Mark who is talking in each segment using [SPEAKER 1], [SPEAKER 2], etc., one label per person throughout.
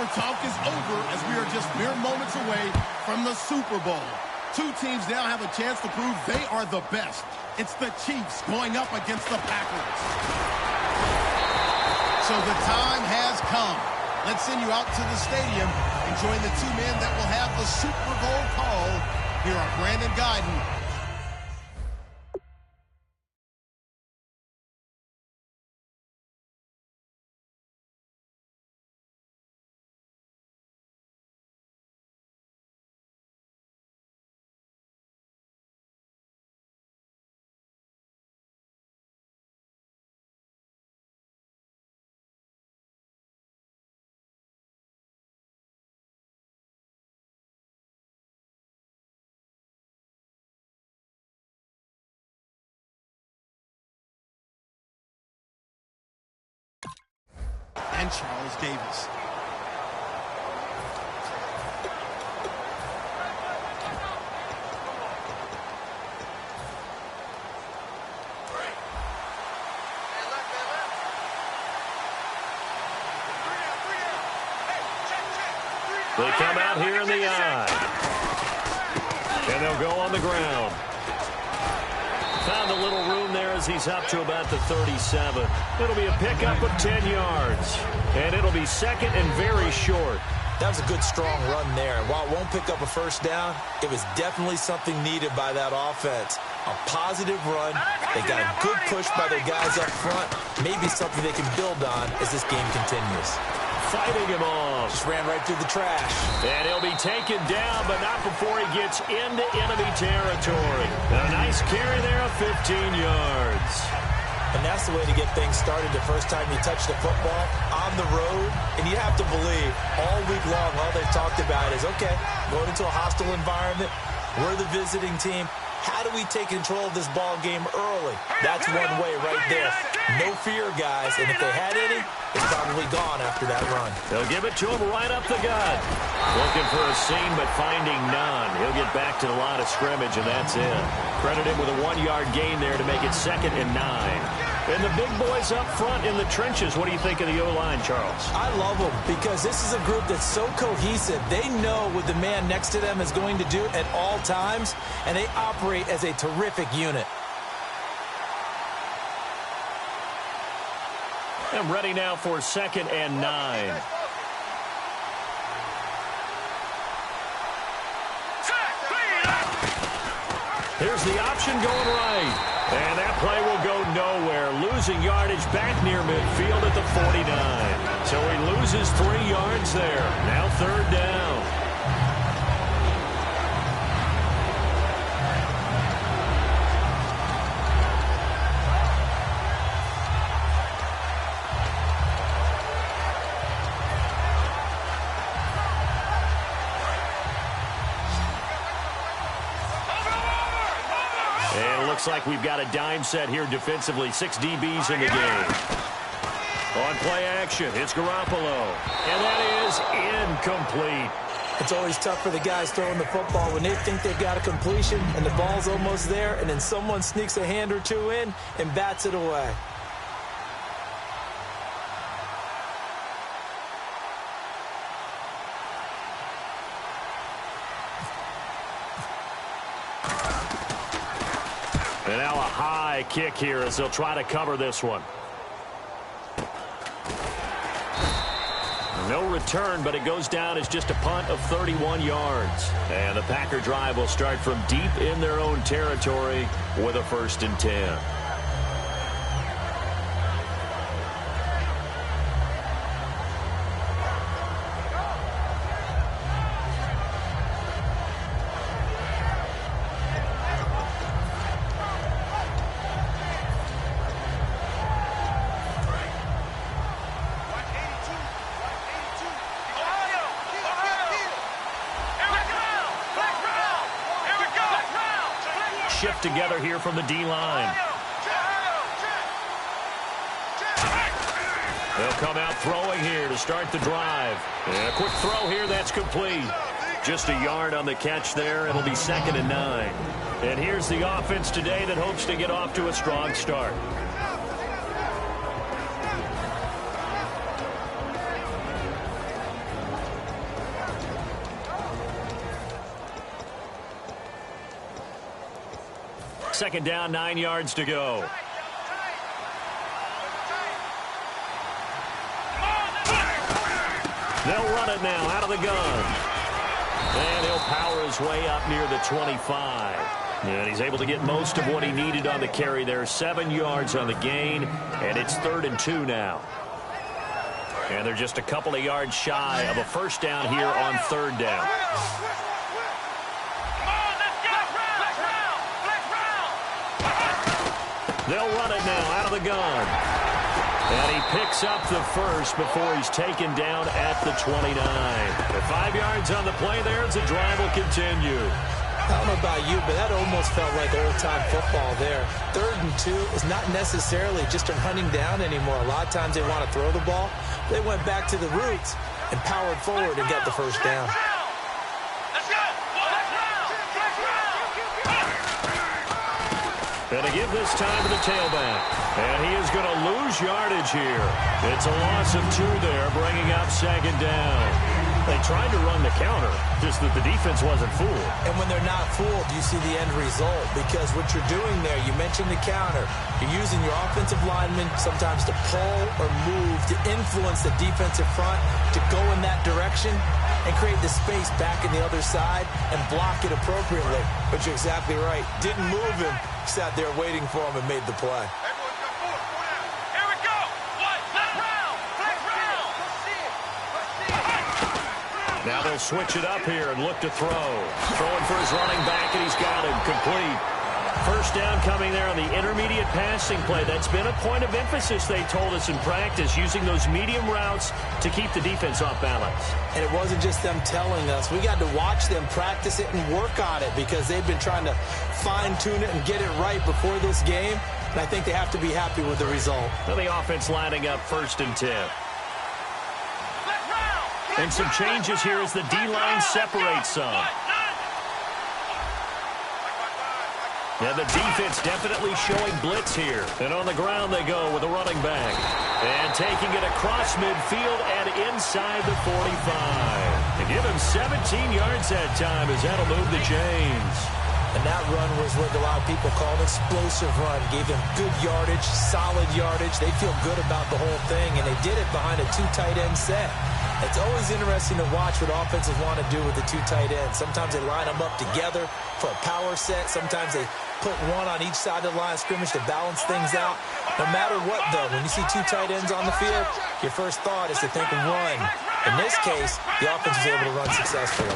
[SPEAKER 1] turnover talk is over as we are just mere moments away from the Super Bowl. Two teams now have a chance to prove they are the best. It's the Chiefs going up against the Packers. So the time has come. Let's send you out to the stadium and join the two men that will have the Super Bowl call. Here are Brandon Guyton. And Charles Davis.
[SPEAKER 2] They come out here in the eye. And they'll go on the ground. Found a little room there as he's up to about the 37. It'll be a pickup of 10 yards. And it'll be second and very short.
[SPEAKER 3] That was a good, strong run there. And while it won't pick up a first down, it was definitely something needed by that offense. A positive run. They got a good push by their guys up front. Maybe something they can build on as this game continues.
[SPEAKER 2] Fighting him off.
[SPEAKER 3] Just ran right through the trash.
[SPEAKER 2] And he'll be taken down, but not before he gets into enemy territory. A nice carry there of 15 yards.
[SPEAKER 3] And that's the way to get things started the first time you touch the football on the road. And you have to believe all week long, all they've talked about is, okay, going into a hostile environment, we're the visiting team. How do we take control of this ball game early? That's one way right there. No fear, guys. And if they had any, it's probably gone after that run.
[SPEAKER 2] They'll give it to him right up the gut. Looking for a seam, but finding none. He'll get back to the line of scrimmage, and that's it. Credit him with a 1-yard gain there to make it 2nd and 9. And the big boys up front in the trenches. What do you think of the O-line, Charles?
[SPEAKER 3] I love them because this is a group that's so cohesive. They know what the man next to them is going to do at all times, and they operate as a terrific unit.
[SPEAKER 2] I'm ready now for 2nd and 9. Here's the option going right. And that play will go nowhere. Losing yardage back near midfield at the 49. So he loses 3 yards there. Now 3rd down. Looks like we've got a dime set here defensively. 6 DBs in the game. On play action, it's Garoppolo. And that is incomplete.
[SPEAKER 3] It's always tough for the guys throwing the football when they think they've got a completion and the ball's almost there, and then someone sneaks a hand or two in and bats it away.
[SPEAKER 2] And now a high kick here as they'll try to cover this one. No return, but it goes down as just a punt of 31 yards. And the Packer drive will start from deep in their own territory with a 1st and 10. Shift together here from the D-line. They'll come out throwing here to start the drive. And a quick throw here, that's complete. Just a yard on the catch there. It'll be 2nd and 9. And here's the offense today that hopes to get off to a strong start. Second down, 9 yards to go. They'll run it now out of the gun. And he'll power his way up near the 25. And he's able to get most of what he needed on the carry there. 7 yards on the gain, and it's 3rd and 2 now. And they're just a couple of yards shy of a first down here on 3rd down. They'll run it now out of the gun. And he picks up the first before he's taken down at the 29. The 5 yards on the play there as the drive will continue.
[SPEAKER 3] I don't know about you, but that almost felt like old-time football there. 3rd and 2 is not necessarily just a hunting down anymore. A lot of times they want to throw the ball. They went back to the roots and powered forward and got the first down.
[SPEAKER 2] And to give this time to the tailback. And he is going to lose yardage here. It's a loss of 2 there, bringing up 2nd down. They tried to run the counter, just that the defense wasn't fooled.
[SPEAKER 3] And when they're not fooled, you see the end result. Because what you're doing there, you mentioned the counter. You're using your offensive linemen sometimes to pull or move to influence the defensive front to go in that direction and create the space back in the other side and block it appropriately. But you're exactly right. Didn't move him. Sat there waiting for him and made the play.
[SPEAKER 2] Now they'll switch it up here and look to throw. Throwing for his running back, and he's got him complete. First down coming there on the intermediate passing play. That's been a point of emphasis, they told us in practice, using those medium routes to keep the defense off balance.
[SPEAKER 3] And it wasn't just them telling us. We got to watch them practice it and work on it because they've been trying to fine-tune it and get it right before this game. And I think they have to be happy with the result.
[SPEAKER 2] Well, the offense lining up 1st and 10. And some changes here as the D-line separates some. And the defense definitely showing blitz here. And on the ground they go with a running back. And taking it across midfield and inside the 45. They give him 17 yards that time as that'll move the chains.
[SPEAKER 3] And that run was what a lot of people call an explosive run. Gave them good yardage, solid yardage. They feel good about the whole thing, and they did it behind a 2 tight end set. It's always interesting to watch what offenses want to do with the 2 tight ends. Sometimes they line them up together for a power set. Sometimes they put one on each side of the line of scrimmage to balance things out. No matter what, though, when you see 2 tight ends on the field, your first thought is to think run. In this case, the offense was able to run successfully.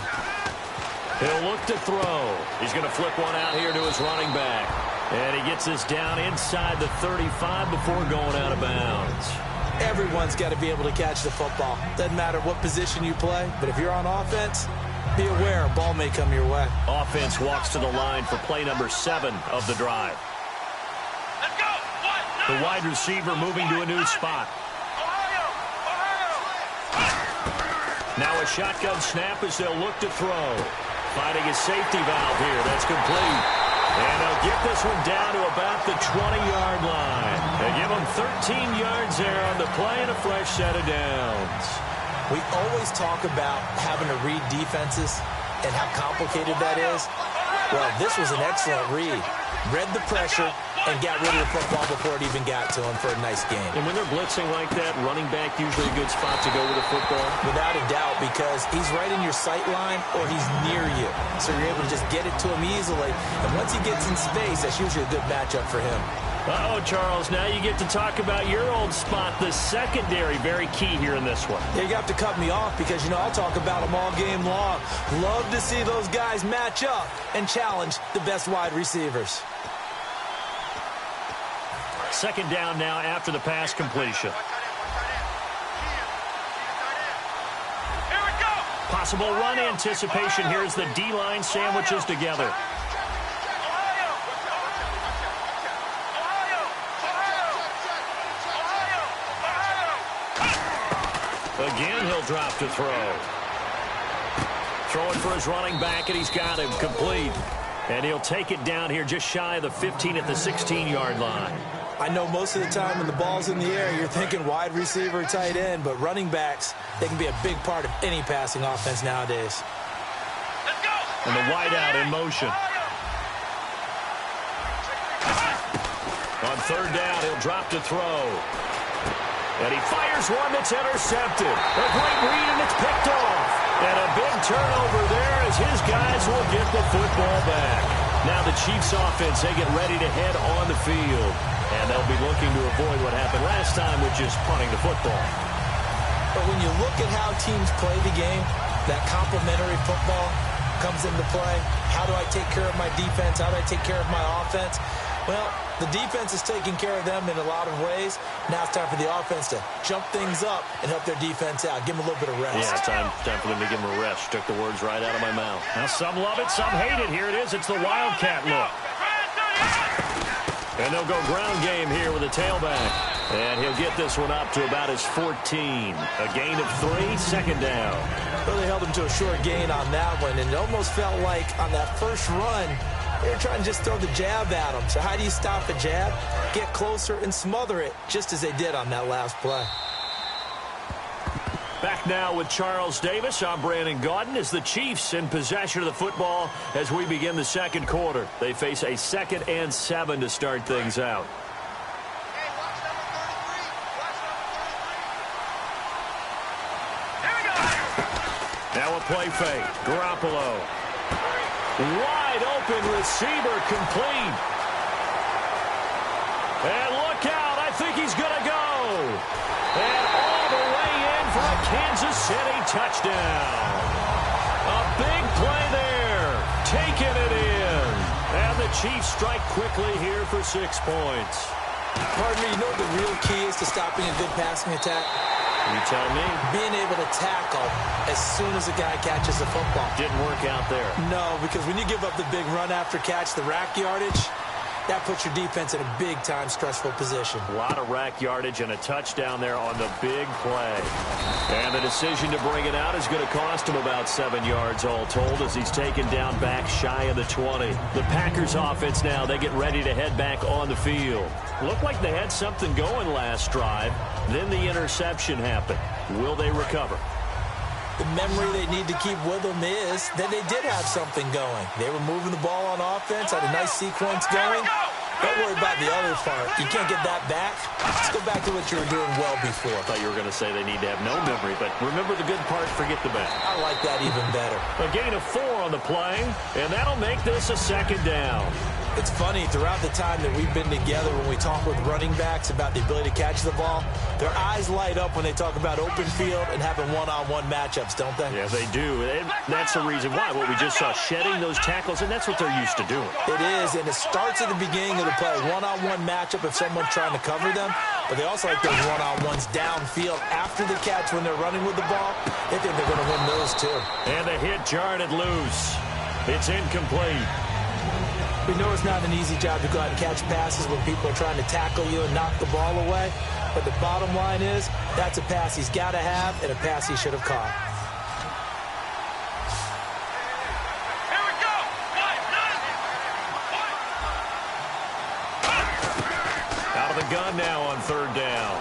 [SPEAKER 2] He'll look to throw. He's going to flip one out here to his running back. And he gets this down inside the 35 before going out of bounds.
[SPEAKER 3] Everyone's got to be able to catch the football. Doesn't matter what position you play, but if you're on offense, be aware a ball may come your way.
[SPEAKER 2] Offense walks to the line for play number 7 of the drive.
[SPEAKER 4] Let's go.
[SPEAKER 2] The wide receiver moving to a new spot. Now a shotgun snap as they'll look to throw. Finding a safety valve here. That's complete. And they'll get this one down to about the 20-yard line. They give them 13 yards there on the play and a fresh set of downs.
[SPEAKER 3] We always talk about having to read defenses and how complicated that is. Well, this was an excellent read. Read the pressure and got rid of the football before it even got to him for a nice game.
[SPEAKER 2] And when they're blitzing like that, running back usually a good spot to go with the football?
[SPEAKER 3] Without a doubt, because he's right in your sight line or he's near you. So you're able to just get it to him easily. And once he gets in space, that's usually a good matchup for him.
[SPEAKER 2] Uh-oh, Charles, now you get to talk about your old spot, the secondary. Very key here in this one.
[SPEAKER 3] You have to cut me off because, you know, I'll talk about them all game long. Love to see those guys match up and challenge the best wide receivers.
[SPEAKER 2] Second down now after the pass completion.
[SPEAKER 4] Here we go.
[SPEAKER 2] Possible run anticipation here as the D-line sandwiches together. Again, he'll drop to throw. Throwing for his running back, and he's got him complete. And he'll take it down here just shy of the 15 at the 16-yard line.
[SPEAKER 3] I know most of the time when the ball's in the air, you're thinking wide receiver, tight end, but running backs, they can be a big part of any passing offense nowadays.
[SPEAKER 4] Let's go.
[SPEAKER 2] And the wideout in motion. On third down, he'll drop to throw. And he fires one that's intercepted. A great read, and it's picked off. And a big turnover there as his guys will get the football back. Now the Chiefs offense, they get ready to head on the field. And they'll be looking to avoid what happened last time, which is punting the football.
[SPEAKER 3] But when you look at how teams play the game, that complementary football comes into play. How do I take care of my defense? How do I take care of my offense? Well, the defense is taking care of them in a lot of ways. Now it's time for the offense to jump things up and help their defense out. Give them a little bit of rest.
[SPEAKER 2] Yeah, time for them to give them a rest. Took the words right out of my mouth. Now some love it, some hate it. Here it is. It's the Wildcat look. And they'll go ground game here with a tailback. And he'll get this one up to about his 14. A gain of 3, second down.
[SPEAKER 3] Well, they held him to a short gain on that one, and it almost felt like on that first run, they were trying to just throw the jab at him. So how do you stop a jab? Get closer and smother it, just as they did on that last play.
[SPEAKER 2] Back now with Charles Davis. I'm Brandon Gaudin as the Chiefs in possession of the football as we begin the second quarter. They face a 2nd and 7 to start things out. Now a play fake. Garoppolo. Wide open receiver complete. And look out. I think he's going to go. And all the way in for a Kansas City touchdown. A big play there. Taking it in. And the Chiefs strike quickly here for 6 points.
[SPEAKER 3] Pardon me, you know what the real key is to stopping a good passing attack?
[SPEAKER 2] You tell me.
[SPEAKER 3] Being able to tackle as soon as a guy catches the football.
[SPEAKER 2] Didn't work out there.
[SPEAKER 3] No, because when you give up the big run after catch, the rack yardage, that puts your defense in a big-time stressful position.
[SPEAKER 2] A lot of rack yardage and a touchdown there on the big play. And the decision to bring it out is going to cost him about 7 yards all told as he's taken down back shy of the 20. The Packers offense now, they get ready to head back on the field. Looked like they had something going last drive. Then the interception happened. Will they recover?
[SPEAKER 3] The memory they need to keep with them is that they did have something going. They were moving the ball on offense, had a nice sequence going. Don't worry about the other part. You can't get that back. Let's go back to what you were doing well before.
[SPEAKER 2] I thought you were going to say they need to have no memory, but remember the good part, forget the bad.
[SPEAKER 3] I like that even better.
[SPEAKER 2] A gain of 4 on the play, and that'll make this a 2nd down.
[SPEAKER 3] It's funny, throughout the time that we've been together, when we talk with running backs about the ability to catch the ball, their eyes light up when they talk about open field and having one-on-one matchups, don't they?
[SPEAKER 2] Yeah, they do. And that's the reason why. What we just saw, shedding those tackles, and that's what they're used to doing.
[SPEAKER 3] It is, and it starts at the beginning of the play. One-on-one matchup if someone's trying to cover them, but they also like those one-on-ones downfield after the catch when they're running with the ball. They think they're going to win those, too.
[SPEAKER 2] And the hit jarred it loose. It's incomplete.
[SPEAKER 3] We know it's not an easy job to go out and catch passes when people are trying to tackle you and knock the ball away. But the bottom line is, that's a pass he's got to have and a pass he should have caught.
[SPEAKER 4] Here we go.
[SPEAKER 2] Out of the gun now on 3rd down.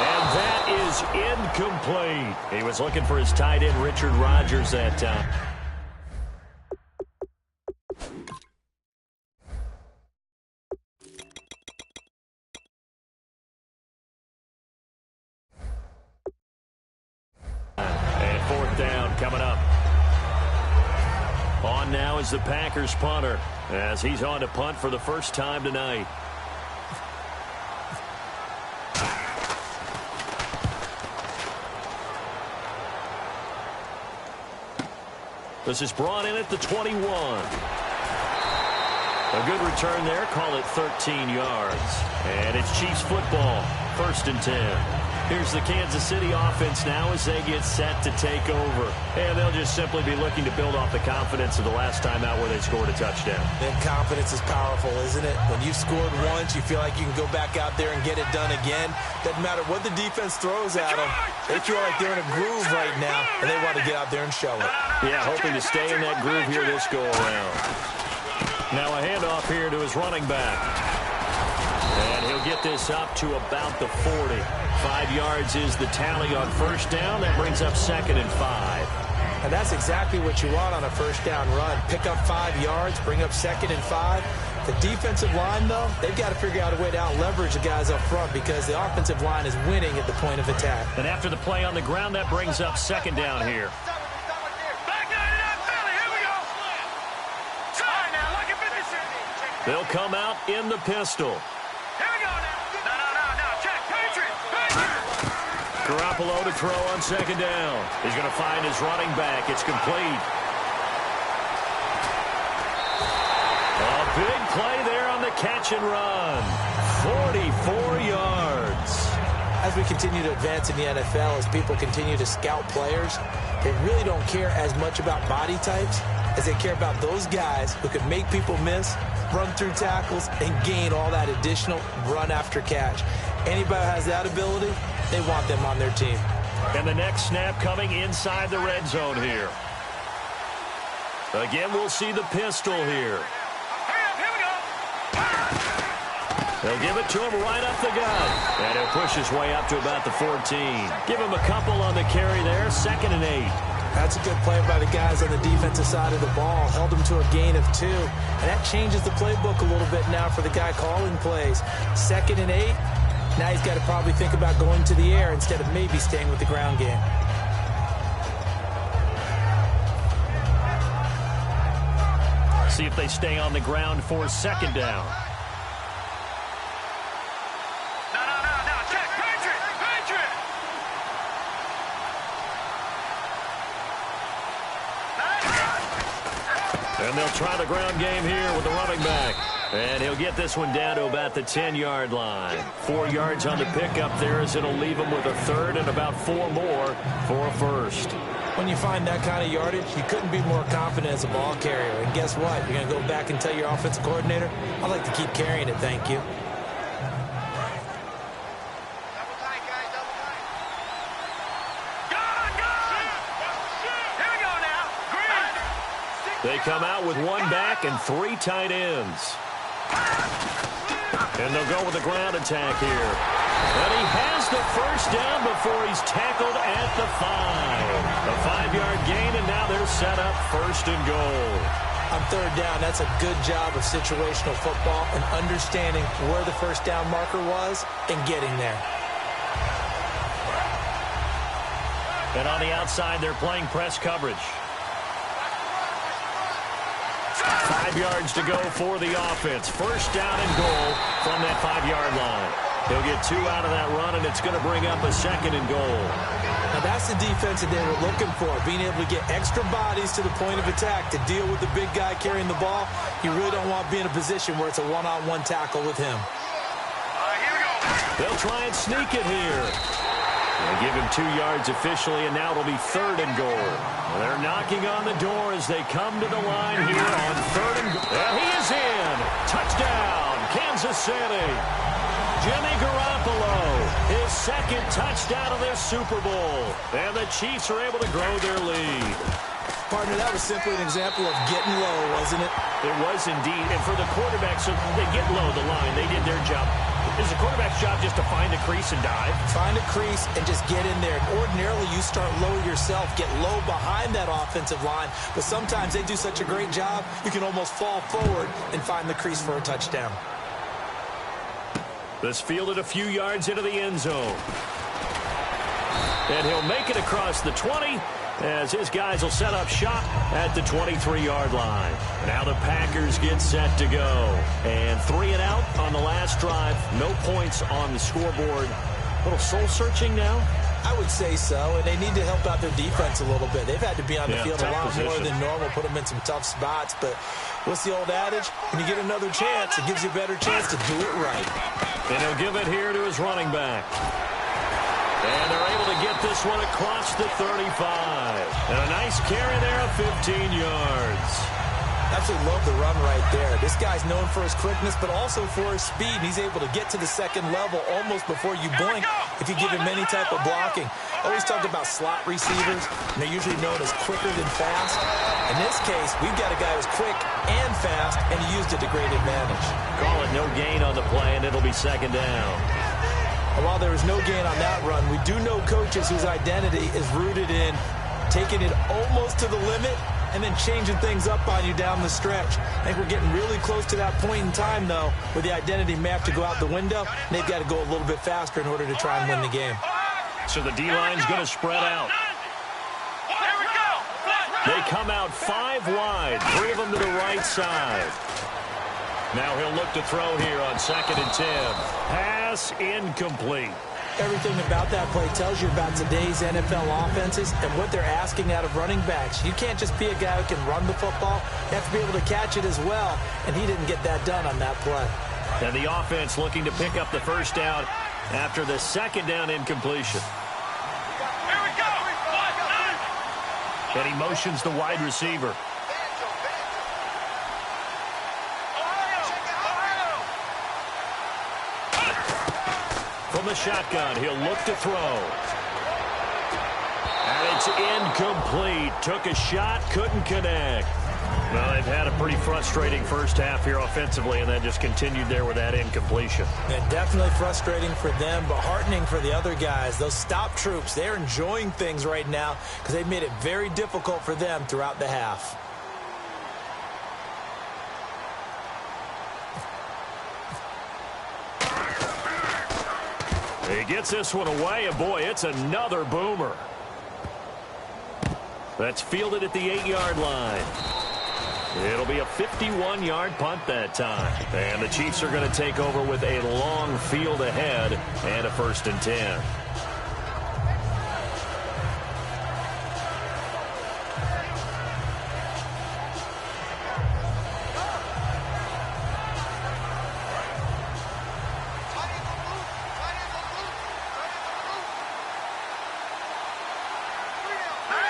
[SPEAKER 2] And that is incomplete. He was looking for his tight end, Richard Rodgers, that time. And 4th down coming up. On now is the Packers punter as he's on to punt for the first time tonight. This is brought in at the 21. A good return there. Call it 13 yards. And it's Chiefs football. 1st and 10. Here's the Kansas City offense now as they get set to take over. And they'll just simply be looking to build off the confidence of the last time out where they scored a touchdown.
[SPEAKER 3] And confidence is powerful, isn't it? When you've scored once, you feel like you can go back out there and get it done again. Doesn't matter what the defense throws at them. They feel like they're in a groove right now, and they want to get out there and show it.
[SPEAKER 2] Yeah, hoping to stay in that groove here this go-around. Now a handoff here to his running back. And he'll get this up to about the 40. 5 yards is the tally on 1st down. That brings up 2nd and 5.
[SPEAKER 3] And that's exactly what you want on a 1st down run. Pick up 5 yards, bring up 2nd and 5. The defensive line, though, they've got to figure out a way to out-leverage the guys up front because the offensive line is winning at the point of attack.
[SPEAKER 2] And after the play on the ground, that brings up second down here. They'll come out in the pistol.
[SPEAKER 4] Here we go now. No. Check. Patriot.
[SPEAKER 2] Garoppolo to throw on second down. He's going to find his running back. It's complete. A big play there on the catch and run. 44 yards.
[SPEAKER 3] As we continue to advance in the NFL, as people continue to scout players, they really don't care as much about body types as they care about those guys who can make people miss, run through tackles, and gain all that additional run after catch. Anybody who has that ability, they want them on their team.
[SPEAKER 2] And the next snap coming inside the red zone here. Again, we'll see the pistol here.
[SPEAKER 4] Here we go.
[SPEAKER 2] They'll give it to him right up the gut. And he'll push his way up to about the 14. Give him a couple on the carry there. 2nd and 8.
[SPEAKER 3] That's a good play by the guys on the defensive side of the ball. Held them to a gain of 2. And that changes the playbook a little bit now for the guy calling plays. 2nd and 8. Now he's got to probably think about going to the air instead of maybe staying with the ground game.
[SPEAKER 2] See if they stay on the ground for second down.
[SPEAKER 4] No. Check. Patriot.
[SPEAKER 2] And they'll try the ground game here with the running back. And he'll get this one down to about the 10-yard line. 4 yards on the pickup there as it'll leave him with a third and about 4 more for a first.
[SPEAKER 3] When you find that kind of yardage, you couldn't be more confident as a ball carrier. And guess what? You're going to go back and tell your offensive coordinator, I'd like to keep carrying it, thank you.
[SPEAKER 4] Here we go now. Green.
[SPEAKER 2] They come out with 1 back and 3 tight ends. And they'll go with the ground attack here. And he has the first down before he's tackled at the 5. A 5-yard gain, and now they're set up 1st and goal.
[SPEAKER 3] On 3rd down, that's a good job of situational football and understanding where the first down marker was and getting there.
[SPEAKER 2] And on the outside, they're playing press coverage. 5 yards to go for the offense. First down and goal from that 5-yard line. He'll get 2 out of that run, and it's going to bring up a 2nd and goal.
[SPEAKER 3] Now that's the defense that they were looking for, being able to get extra bodies to the point of attack to deal with the big guy carrying the ball. You really don't want to be in a position where it's a one-on-one tackle with him.
[SPEAKER 4] Here we go.
[SPEAKER 2] They'll try and sneak it here. They'll give him 2 yards officially, and now it'll be 3rd and goal. They're knocking on the door as they come to the line here on 3rd and goal. And he is in. Touchdown, Kansas City. Jimmy Garoppolo, his 2nd touchdown of this Super Bowl. And the Chiefs are able to grow their lead.
[SPEAKER 3] Partner, that was simply an example of getting low, wasn't it?
[SPEAKER 2] It was indeed. And for the quarterback, so they get low the line. They did their job. Is the quarterback's job just to find a crease and dive?
[SPEAKER 3] Find a crease and just get in there. Ordinarily, you start low yourself, get low behind that offensive line. But sometimes they do such a great job, you can almost fall forward and find the crease for a touchdown.
[SPEAKER 2] This fielded a few yards into the end zone. And he'll make it across the 20 as his guys will set up shop at the 23-yard line. Now the Packers get set to go. And 3 and out on the last drive. No points on the scoreboard. A little soul-searching now?
[SPEAKER 3] I would say so, and they need to help out their defense a little bit. They've had to be on the field a lot more than normal, put them in some tough spots. But what's the old adage? When you get another chance, it gives you a better chance to do it right.
[SPEAKER 2] And he'll give it here to his running back. And they're able to get this one across the 35. And a nice carry there of 15 yards.
[SPEAKER 3] Absolutely love the run right there. This guy's known for his quickness, but also for his speed. And he's able to get to the 2nd level almost before you blink if you give him any type of blocking. Always talk about slot receivers, and they're usually known as quicker than fast. In this case, we've got a guy who's quick and fast, and he used it to great advantage.
[SPEAKER 2] Call it no gain on the play, and it'll be 2nd down.
[SPEAKER 3] And while there was no gain on that run, we do know coaches whose identity is rooted in taking it almost to the limit and then changing things up on you down the stretch. I think we're getting really close to that point in time, though, where the identity may have to go out the window. And they've got to go a little bit faster in order to try and win the game.
[SPEAKER 2] So the D-line's going to spread out. They come out 5 wide, 3 of them to the right side. Now he'll look to throw here on 2nd and 10. Pass incomplete.
[SPEAKER 3] Everything about that play tells you about today's NFL offenses and what they're asking out of running backs. You can't just be a guy who can run the football. You have to be able to catch it as well, and he didn't get that done on that play.
[SPEAKER 2] And the offense looking to pick up the first down after the 2nd down incompletion.
[SPEAKER 4] Here we go.
[SPEAKER 2] And he motions the wide receiver. From the shotgun, he'll look to throw. And it's incomplete. Took a shot, couldn't connect. Well, they've had a pretty frustrating first half here offensively, and then just continued there with that incompletion.
[SPEAKER 3] Yeah, definitely frustrating for them, but heartening for the other guys. Those stop troops, they're enjoying things right now because they've made it very difficult for them throughout the half.
[SPEAKER 2] He gets this one away, and boy, it's another boomer. That's fielded at the 8-yard line. It'll be a 51-yard punt that time. And the Chiefs are going to take over with a long field ahead and a 1st and 10.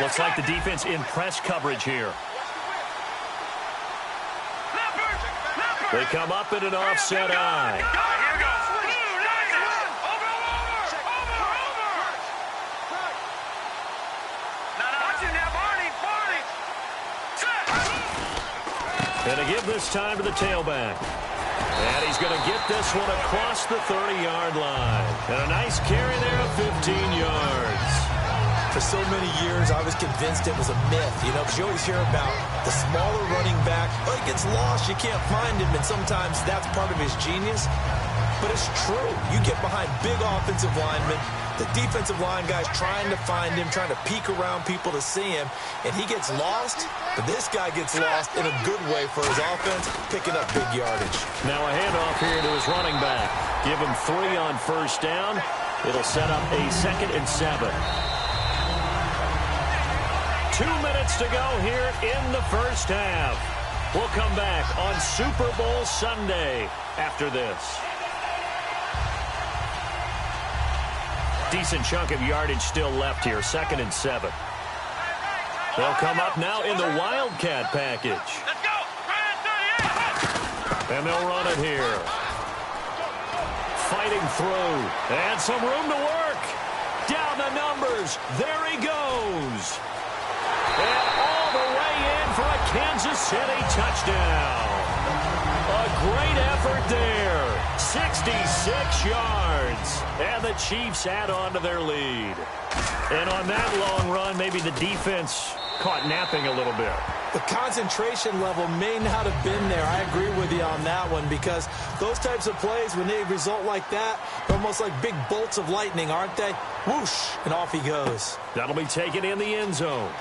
[SPEAKER 2] Looks like the defense in press coverage here. They come up in an offset eye. And to give this time to the tailback. And he's going to get this one across the 30-yard line. And a nice carry there of 15 yards.
[SPEAKER 3] For so many years, I was convinced it was a myth, you know, because you always hear about the smaller running back. Oh, he gets lost, you can't find him, and sometimes that's part of his genius. But it's true. You get behind big offensive linemen, the defensive line guys trying to find him, trying to peek around people to see him, and he gets lost, but this guy gets lost in a good way for his offense, picking up big yardage.
[SPEAKER 2] Now a handoff here to his running back. Give him 3 on first down. It'll set up a 2nd and 7. 2 minutes to go here in the first half. We'll come back on Super Bowl Sunday after this. Decent chunk of yardage still left here, 2nd and 7. They'll come up now in the Wildcat package.
[SPEAKER 4] Let's go.
[SPEAKER 2] And they'll run it here. Fighting through. And some room to work. Down the numbers. There he goes. And all the way in for a Kansas City touchdown. A great effort there. 66 yards. And the Chiefs add on to their lead. And on that long run, maybe the defense caught napping a little bit.
[SPEAKER 3] The concentration level may not have been there. I agree with you on that one because those types of plays, when they result like that, they're almost like big bolts of lightning, aren't they? Whoosh, and off he goes.
[SPEAKER 2] That'll be taken in the end zone.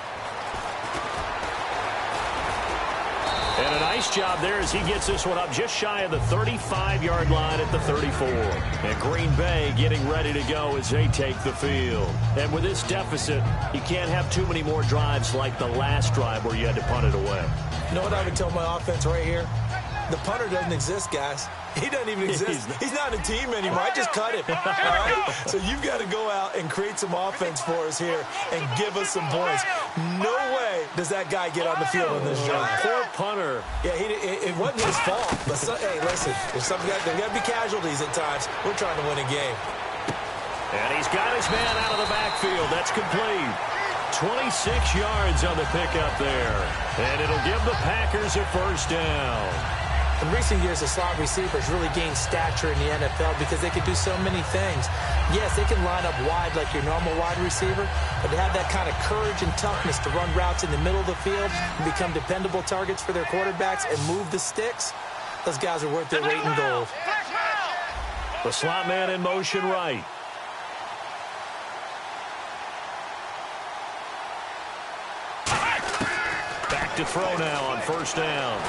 [SPEAKER 2] And a nice job there as he gets this one up just shy of the 35-yard line at the 34. And Green Bay getting ready to go as they take the field. And with this deficit, you can't have too many more drives like the last drive where you had to punt it away.
[SPEAKER 3] You know what I would tell my offense right here? The punter doesn't exist, guys. He doesn't even exist. He's not a team anymore. I just cut him. All right? So you've got to go out and create some offense for us here and give us some points. No way does that guy get on the field on this drive.
[SPEAKER 2] Poor punter.
[SPEAKER 3] Yeah, it wasn't his fault. But hey, listen, there's got to be casualties at times. We're trying to win a game.
[SPEAKER 2] And he's got his man out of the backfield. That's complete. 26 yards on the pickup there. And it'll give the Packers a first down.
[SPEAKER 3] In recent years, the slot receivers really gained stature in the NFL because they can do so many things. Yes, they can line up wide like your normal wide receiver, but they have that kind of courage and toughness to run routes in the middle of the field and become dependable targets for their quarterbacks and move the sticks. Those guys are worth their weight in gold.
[SPEAKER 2] The slot man in motion right. Back to throw now on first down.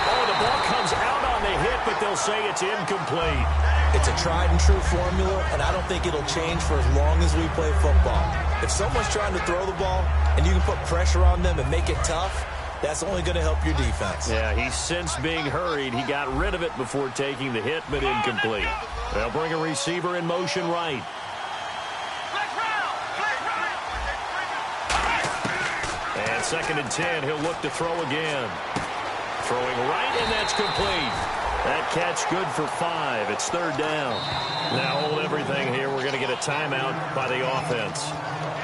[SPEAKER 2] Oh, the ball comes out on the hit, but they'll say it's incomplete.
[SPEAKER 3] It's a tried-and-true formula, and I don't think it'll change for as long as we play football. If someone's trying to throw the ball and you can put pressure on them and make it tough, that's only going to help your defense.
[SPEAKER 2] Yeah, he's since being hurried. He got rid of it before taking the hit, but incomplete. They'll bring a receiver in motion right. And 2nd and 10, he'll look to throw again. Throwing right, and that's complete. That catch good for 5. It's 3rd down. Now hold everything here. We're going to get a timeout by the offense.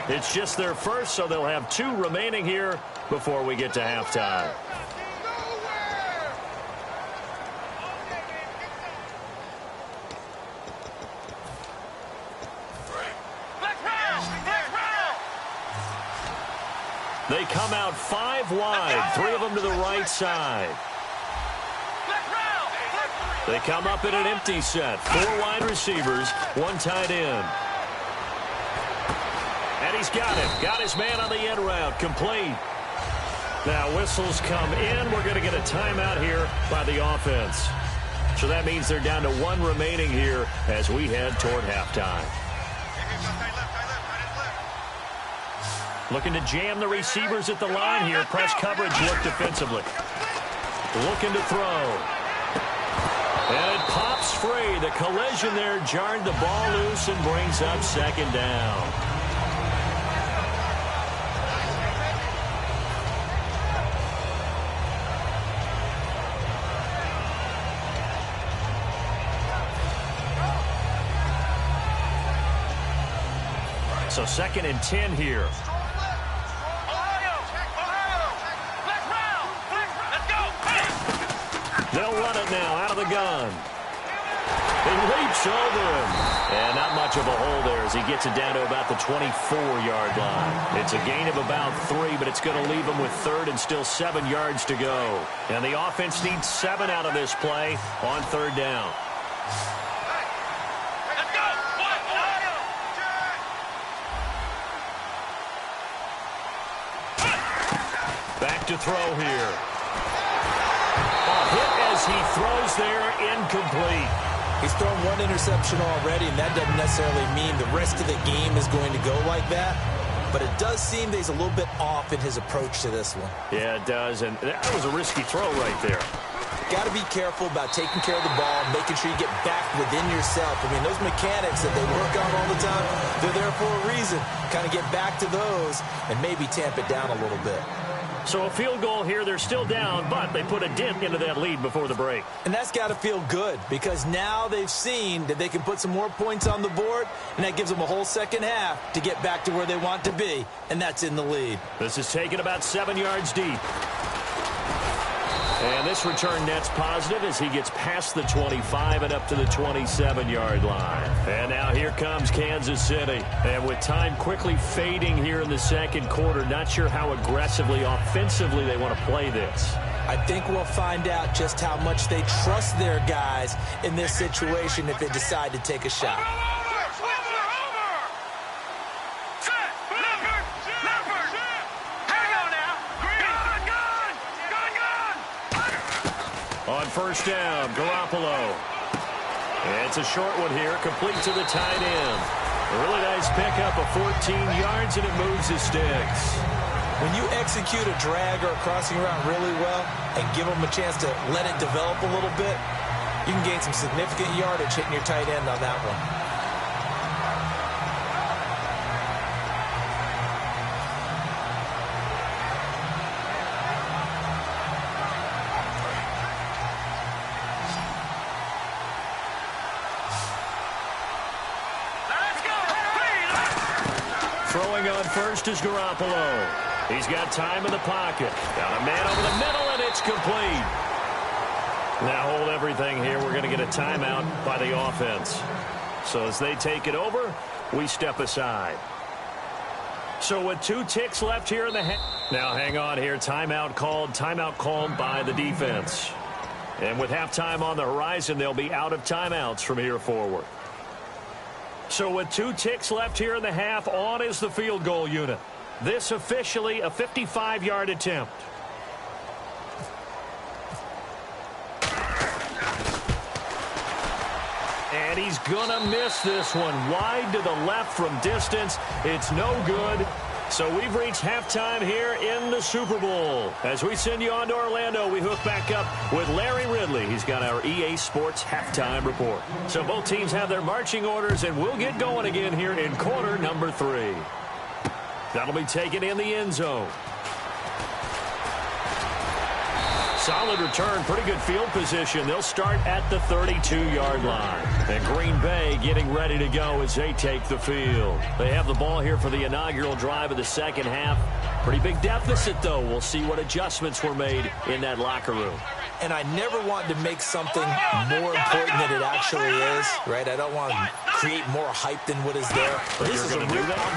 [SPEAKER 2] It's just their first, so they'll have 2 remaining here before we get to halftime. They come out 5 wide, 3 of them to the right side. They come up in an empty set, 4 wide receivers, 1 tight end. And he's got it. Got his man on the end route, complete. Now whistles come in. We're going to get a timeout here by the offense. So that means they're down to 1 remaining here as we head toward halftime. Looking to jam the receivers at the line here. Press coverage look defensively. Looking to throw. And it pops free. The collision there jarred the ball loose and brings up 2nd down. So 2nd and 10 here. They'll run it now out of the gun. He leaps over him. And not much of a hole there as he gets it down to about the 24-yard line. It's a gain of about 3, but it's going to leave him with 3rd and still 7 yards to go. And the offense needs 7 out of this play on 3rd down. Back to throw here. Hit as he throws there, incomplete.
[SPEAKER 3] He's thrown 1 interception already, and that doesn't necessarily mean the rest of the game is going to go like that. But it does seem that he's a little bit off in his approach to this one.
[SPEAKER 2] Yeah, it does, and that was a risky throw right there.
[SPEAKER 3] Got to be careful about taking care of the ball, making sure you get back within yourself. I mean, those mechanics that they work on all the time, they're there for a reason. Kind of get back to those and maybe tamp it down a little bit.
[SPEAKER 2] So a field goal here, they're still down, but they put a dent into that lead before the break.
[SPEAKER 3] And that's got to feel good because now they've seen that they can put some more points on the board, and that gives them a whole 2nd half to get back to where they want to be, and that's in the lead.
[SPEAKER 2] This is taken about 7 yards deep. And this return net's positive as he gets past the 25 and up to the 27-yard line. And now here comes Kansas City. And with time quickly fading here in the 2nd quarter, not sure how aggressively, offensively they want to play this.
[SPEAKER 3] I think we'll find out just how much they trust their guys in this situation if they decide to take a shot.
[SPEAKER 2] On first down, Garoppolo. It's a short one here, complete to the tight end. A really nice pickup of 14 yards, and it moves the sticks.
[SPEAKER 3] When you execute a drag or a crossing route really well and give them a chance to let it develop a little bit, you can gain some significant yardage hitting your tight end on that one.
[SPEAKER 2] Throwing on first is Garoppolo. He's got time in the pocket. Got a man over the middle, and it's complete. Now hold everything here. We're going to get a timeout by the offense. So as they take it over, we step aside. So with 2 ticks left here in the now hang on here. Timeout called by the defense. And with halftime on the horizon, they'll be out of timeouts from here forward. So with 2 ticks left here in the half, on is the field goal unit. This officially a 55-yard attempt. And he's going to miss this one. Wide to the left from distance. It's no good. So we've reached halftime here in the Super Bowl. As we send you on to Orlando, we hook back up with Larry Ridley. He's got our EA Sports halftime report. So both teams have their marching orders, and we'll get going again here in quarter number 3. That'll be taken in the end zone. Solid return, pretty good field position. They'll start at the 32-yard line. And Green Bay getting ready to go as they take the field. They have the ball here for the inaugural drive of the second half. Pretty big deficit, though. We'll see what adjustments were made in that locker room.
[SPEAKER 3] And I never want to make something more important than it actually is, right? I don't want to create more hype than what is there.
[SPEAKER 2] But
[SPEAKER 3] this is
[SPEAKER 2] I'm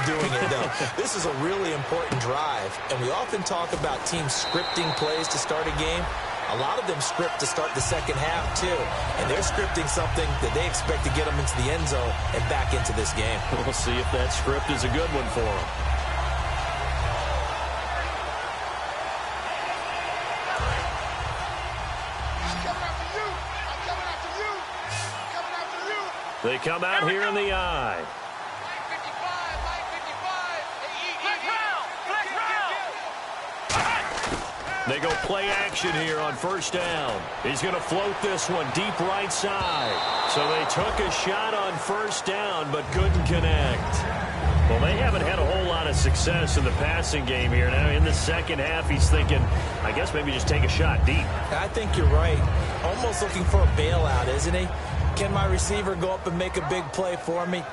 [SPEAKER 3] doing it, though. This is a really important drive. And we often talk about teams scripting plays to start a game. A lot of them script to start the second half, too. And they're scripting something that they expect to get them into the end zone and back into this game.
[SPEAKER 2] We'll see if that script is a good one for them. They come out here in the eye. They go play action here on first down. He's going to float this one deep right side. So they took a shot on first down but couldn't connect. Well, they haven't had a whole lot of success in the passing game here. Now in the second half, he's thinking, I guess maybe just take a shot deep.
[SPEAKER 3] I think you're right. Almost looking for a bailout, isn't he? Can my receiver go up and make a big play for me?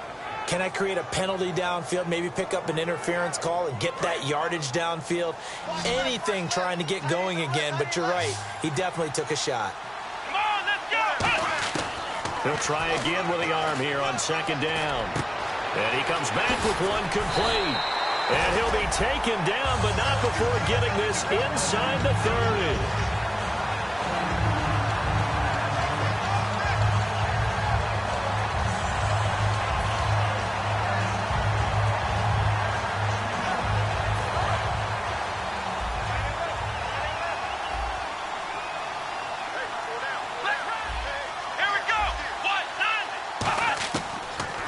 [SPEAKER 3] Can I create a penalty downfield, maybe pick up an interference call and get that yardage downfield? Anything trying to get going again, but you're right. He definitely took a shot.
[SPEAKER 4] Come on, let's go!
[SPEAKER 2] He'll try again with the arm here on second down. And he comes back with one complete. And he'll be taken down, but not before getting this inside the 30.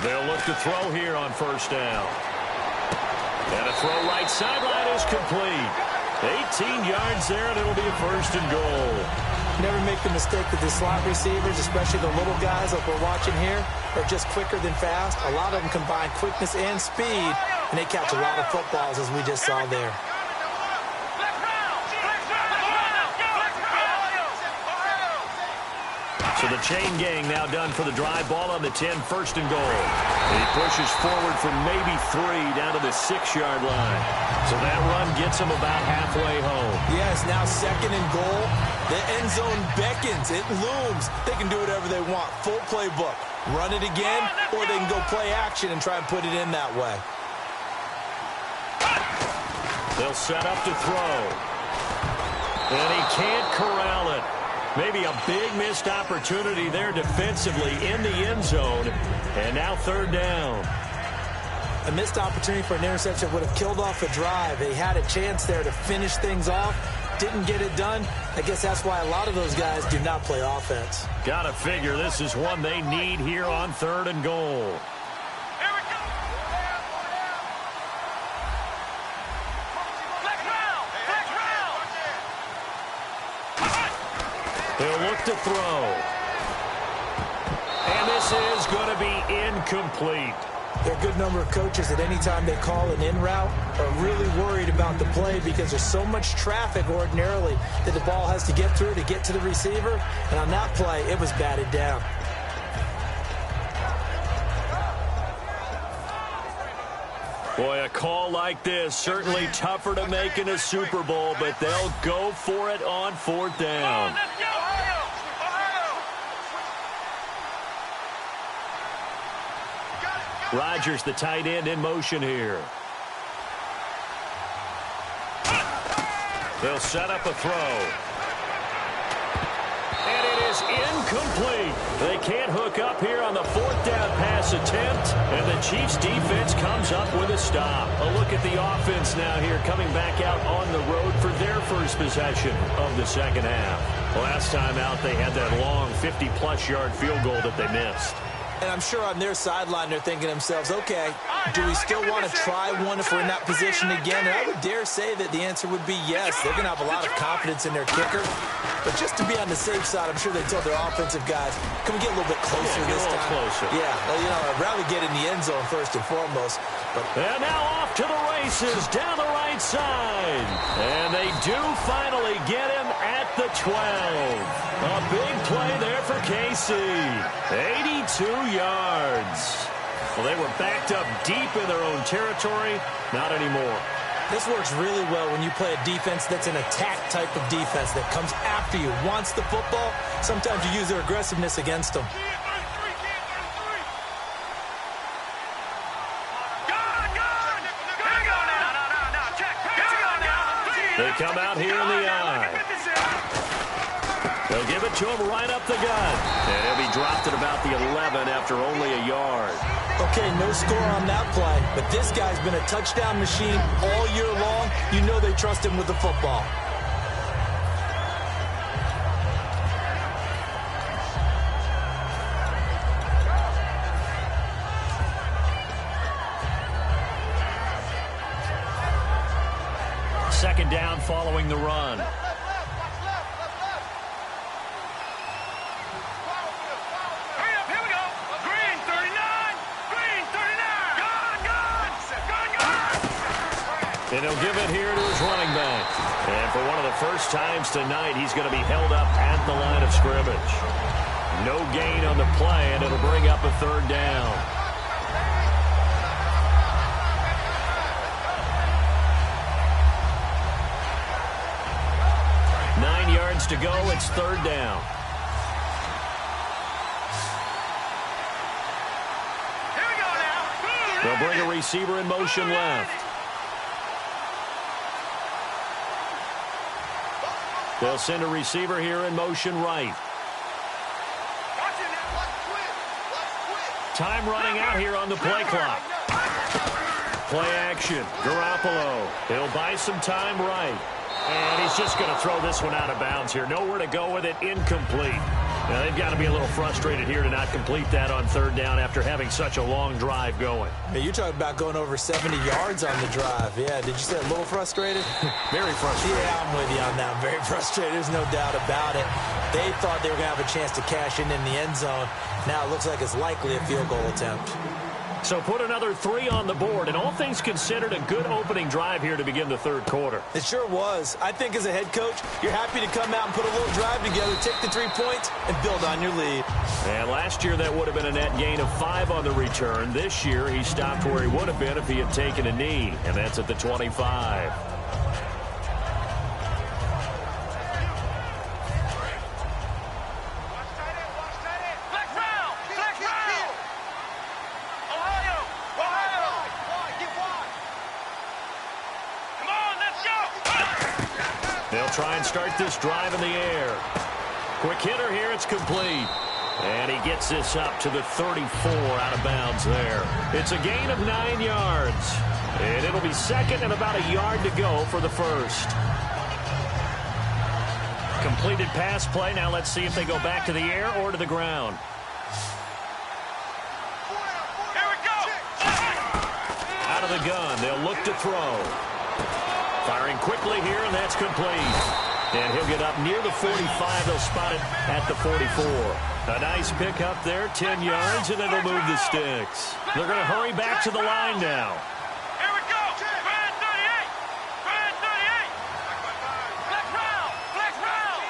[SPEAKER 2] They'll look to throw here on first down. And a throw right sideline is complete. 18 yards there, and it'll be a first and goal.
[SPEAKER 3] Never make the mistake that the slot receivers, especially the little guys like we're watching here, are just quicker than fast. A lot of them combine quickness and speed, and they catch a lot of footballs, as we just saw there.
[SPEAKER 2] So the chain gang now done for the drive. Ball on the 10, first and goal. And he pushes forward from maybe 3 down to the 6-yard line. So that run gets him about halfway home.
[SPEAKER 3] Yes, now second and goal. The end zone beckons. It looms. They can do whatever they want. Full playbook. Run it again, or they can go play action and try and put it in that way.
[SPEAKER 2] They'll set up to throw. And he can't corral it. Maybe a big missed opportunity there defensively in the end zone. And now third down.
[SPEAKER 3] A missed opportunity for an interception would have killed off a drive. They had a chance there to finish things off. Didn't get it done. I guess that's why a lot of those guys do not play offense.
[SPEAKER 2] Gotta figure this is one they need here on third and goal. He'll look to throw. And this is going to be incomplete.
[SPEAKER 3] There are a good number of coaches that any time they call an in route are really worried about the play because there's so much traffic ordinarily that the ball has to get through to get to the receiver. And on that play, it was batted down.
[SPEAKER 2] Boy, a call like this, certainly tougher to make in a Super Bowl, but they'll go for it on fourth down. Rodgers, the tight end, in motion here. They'll set up a throw. And it is incomplete. They can't hook up here on the fourth down pass attempt. And the Chiefs defense comes up with a stop. A look at the offense now here coming back out on the road for their first possession of the second half. Last time out they had that long 50-plus yard field goal that they missed.
[SPEAKER 3] And I'm sure on their sideline they're thinking to themselves, okay, do we still want to try one if we're in that position again? And I would dare say that the answer would be yes. They're going to have a lot of confidence in their kicker. But just to be on the safe side, I'm sure they told their offensive guys, can we get a little bit closer this time?
[SPEAKER 2] Closer.
[SPEAKER 3] Yeah, well, you know, I'd rather get in the end zone first and foremost. But
[SPEAKER 2] and now off to the races down the right side. And they do finally get him at the 12. A big play there for KC. 82 yards. Well, they were backed up deep in their own territory. Not anymore.
[SPEAKER 3] this works really well when you play a defense that's an attack type of defense that comes after you, wants the football. Sometimes you use their aggressiveness against them.
[SPEAKER 2] They come out here in the eye. They'll give it to him right up the gut. And he'll be dropped at about the 11 after only a yard.
[SPEAKER 3] Okay, no score on that play, but this guy's been a touchdown machine all year long. You know they trust him with the football.
[SPEAKER 2] Second down following the run. And he'll give it here to his running back. And for one of the first times tonight, he's going to be held up at the line of scrimmage. No gain on the play, and it'll bring up a third down. To go, it's third down.
[SPEAKER 4] Here we go now.
[SPEAKER 2] They'll bring a receiver in motion left. They'll send a receiver here in motion right. Time running out here on the play clock. Play action. Garoppolo. He'll buy some time right. And he's just going to throw this one out of bounds here. Nowhere to go with it. Incomplete. Now, they've got to be a little frustrated here to not complete that on third down after having such a long drive going.
[SPEAKER 3] Hey, you're talking about going over 70 yards on the drive. Yeah, did you say a little frustrated?
[SPEAKER 2] Very frustrated.
[SPEAKER 3] Yeah, I'm with you on that. I'm very frustrated. There's no doubt about it. They thought they were going to have a chance to cash in the end zone. Now it looks like it's likely a field goal attempt.
[SPEAKER 2] So put another 3 on the board, and all things considered, a good opening drive here to begin the third quarter.
[SPEAKER 3] It sure was. I think as a head coach, you're happy to come out and put a little drive together, take the 3 points, and build on your lead.
[SPEAKER 2] And last year, that would have been a net gain of 5 on the return. This year, he stopped where he would have been if he had taken a knee, and that's at the 25. They'll try and start this drive in the air. Quick hitter here, it's complete. And he gets this up to the 34 out of bounds there. It's a gain of 9 yards. And it'll be second and about a yard to go for the first. Completed pass play. Now let's see if they go back to the air or to the ground.
[SPEAKER 4] Here we go.
[SPEAKER 2] Out of the gun, they'll look to throw. Firing quickly here, and that's complete. And he'll get up near the 45. They'll spot it at the 44. A nice pickup there, 10 yards, and it'll move the sticks. They're going to hurry back to the line now.
[SPEAKER 4] Here we go. Brand 38. Brand 38. Flex round. Flex round.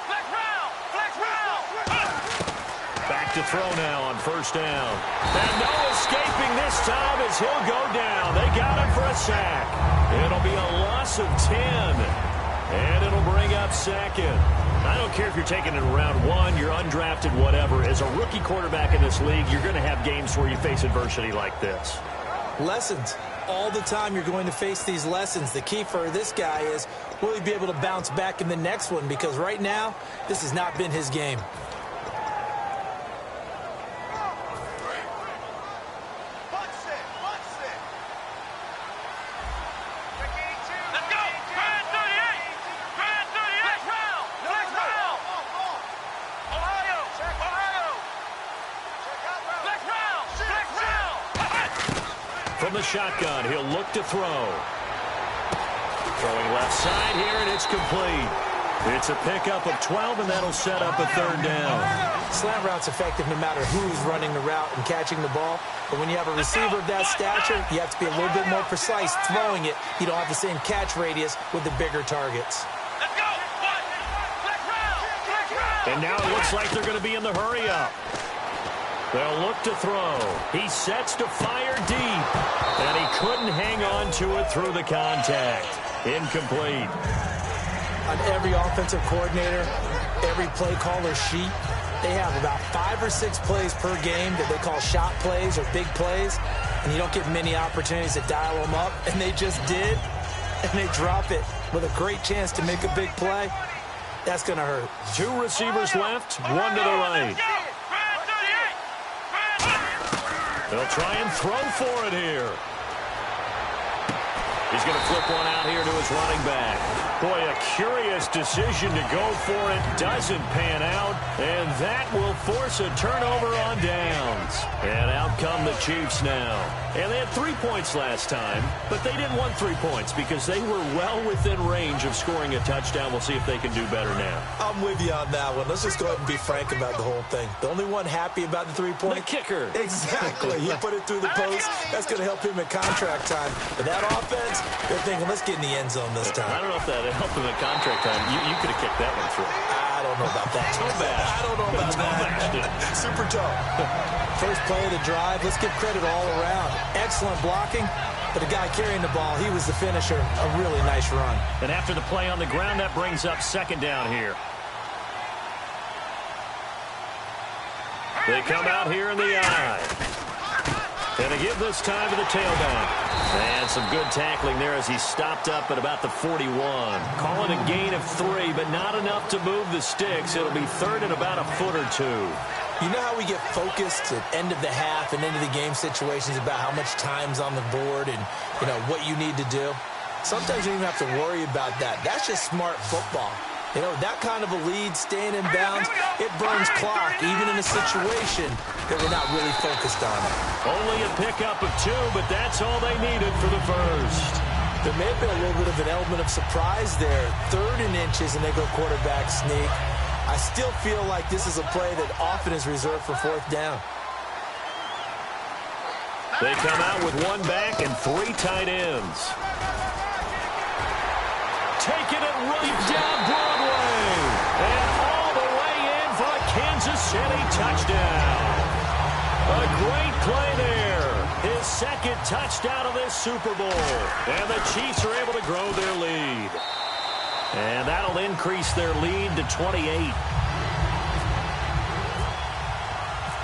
[SPEAKER 4] Flex round. Flex round.
[SPEAKER 2] Back to throw now on first down. And no escaping this time as he'll go down. They got him for a sack. It'll be a loss of 10. And it'll bring up second. I don't care if you're taking it in round one, you're undrafted, whatever. As a rookie quarterback in this league, you're going to have games where you face adversity like this.
[SPEAKER 3] Lessons. All the time you're going to face these lessons. The key for this guy is, will he be able to bounce back in the next one? Because right now, this has not been his game.
[SPEAKER 2] From the shotgun, he'll look to throw. Throwing left side here, and it's complete. It's a pickup of 12, and that'll set up a third down.
[SPEAKER 3] Slant route's effective no matter who's running the route and catching the ball. But when you have a receiver of that stature, you have to be a little bit more precise throwing it. You don't have the same catch radius with the bigger targets.
[SPEAKER 2] And now it looks like they're going to be in the hurry-up. They'll look to throw. He sets to fire deep. And he couldn't hang on to it through the contact. Incomplete.
[SPEAKER 3] On every offensive coordinator, every play caller sheet, they have about 5 or 6 plays per game that they call shot plays or big plays. And you don't get many opportunities to dial them up. And they just did. And they drop it with a great chance to make a big play. That's going to hurt.
[SPEAKER 2] 2 receivers left, 1 to the right. They'll try and throw for it here. He's going to flip one out here to his running back. Boy, a curious decision to go for it. Doesn't pan out. And that will force a turnover on downs. And out come the Chiefs now. And they had 3 points last time, but they didn't want 3 points because they were well within range of scoring a touchdown. We'll see if they can do better now.
[SPEAKER 3] I'm with you on that one. Let's just go ahead and be frank about the whole thing. The only one happy about the 3-point?
[SPEAKER 2] The kicker.
[SPEAKER 3] Exactly. He put it through the post. That's going to help him at contract time. But that offense, they're thinking, let's get in the end zone this time.
[SPEAKER 2] I don't know if that helped him at contract time. You could have kicked that one through.
[SPEAKER 3] I don't know about that. I don't know about that. Super tough. First play of the drive. Let's give credit all around. Excellent blocking. But the guy carrying the ball, he was the finisher. A really nice run.
[SPEAKER 2] And after the play on the ground, that brings up second down here. They come out here in the eye. And they give this time to the tailback. And some good tackling there as he stopped up at about the 41. Call it a gain of 3, but not enough to move the sticks. It'll be third and about a foot or 2.
[SPEAKER 3] You know how we get focused at end of the half and end of the game situations about how much time's on the board and, you know, what you need to do? Sometimes you don't even have to worry about that. That's just smart football. You know, that kind of a lead, staying in bounds, it burns clock, even in a situation that we're not really focused on.
[SPEAKER 2] Only a pickup of 2, but that's all they needed for the first.
[SPEAKER 3] There may have been a little bit of an element of surprise there. 3rd and inches, and they go quarterback sneak. I still feel like this is a play that often is reserved for 4th down.
[SPEAKER 2] They come out with 1 back and 3 tight ends. Taking it right down Broadway. And all the way in for a Kansas City touchdown. A great play there. His 2nd touchdown of this Super Bowl. And the Chiefs are able to grow their lead. And that'll increase their lead to 28.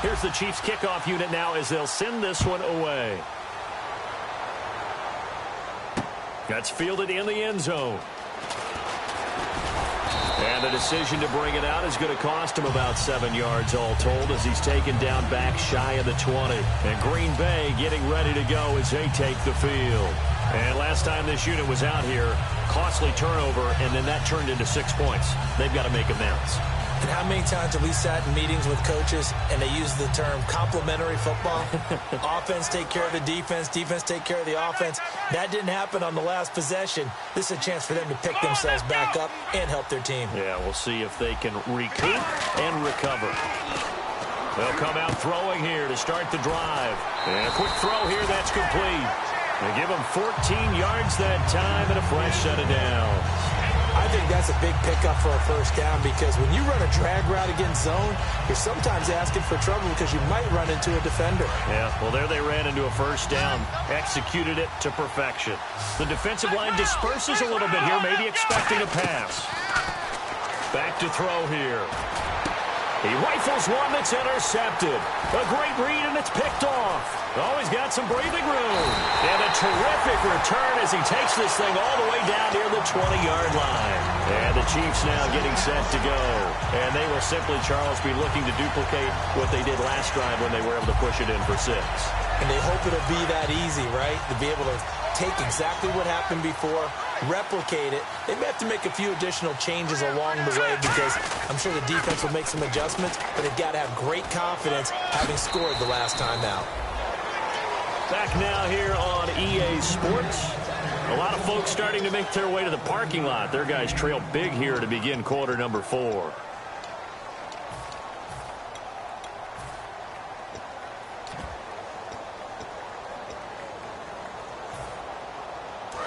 [SPEAKER 2] Here's the Chiefs kickoff unit now as they'll send this one away. That's fielded in the end zone. And the decision to bring it out is going to cost him about 7 yards all told as he's taken down back shy of the 20. And Green Bay getting ready to go as they take the field. And last time this unit was out here, costly turnover, and then that turned into 6 points. They've got to make amends.
[SPEAKER 3] And how many times have we sat in meetings with coaches and they use the term complementary football? Offense take care of the defense, defense take care of the offense. That didn't happen on the last possession. This is a chance for them to pick themselves back up and help their team.
[SPEAKER 2] Yeah, we'll see if they can recoup and recover. They'll come out throwing here to start the drive. And a quick throw here, that's complete. They give them 14 yards that time and a fresh set of downs.
[SPEAKER 3] I think that's a big pickup for a first down because when you run a drag route against zone, you're sometimes asking for trouble because you might run into a defender.
[SPEAKER 2] Yeah, well, there they ran into a first down, executed it to perfection. The defensive line disperses a little bit here, maybe expecting a pass. Back to throw here. He rifles one that's intercepted. A great read, and it's picked off. Oh, he's got some breathing room. And a terrific return as he takes this thing all the way down near the 20-yard line. And the Chiefs now getting set to go. And they will simply, Charles, be looking to duplicate what they did last drive when they were able to push it in for 6.
[SPEAKER 3] And they hope it'll be that easy, right? To be able to take exactly what happened before, replicate it. They may have to make a few additional changes along the way because I'm sure the defense will make some adjustments, but they've got to have great confidence having scored the last time out.
[SPEAKER 2] Back now here on EA Sports. A lot of folks starting to make their way to the parking lot. Their guys trail big here to begin quarter number 4.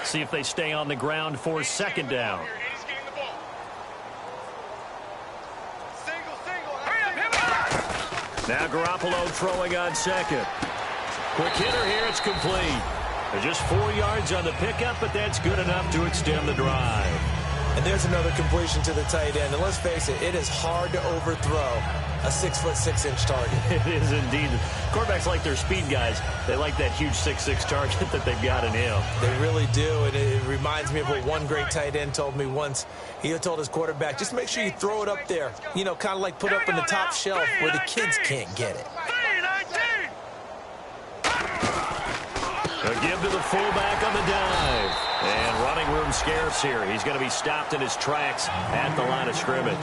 [SPEAKER 2] See if they stay on the ground for second down. Now Garoppolo throwing on second. Quick hitter here, it's complete. They're just 4 yards on the pickup, but that's good enough to extend the drive.
[SPEAKER 3] And there's another completion to the tight end. And let's face it, it is hard to overthrow a 6'6" target.
[SPEAKER 2] It is indeed. Quarterbacks like their speed guys. They like that huge 6'6" target that they've got in him.
[SPEAKER 3] They really do. And it reminds me of what one great tight end told me once. He told his quarterback, just make sure you throw it up there. You know, kind of like put up in the top shelf where the kids can't get it.
[SPEAKER 2] A give to the fullback on the dive. And running room scarce here. He's going to be stopped in his tracks at the line of scrimmage.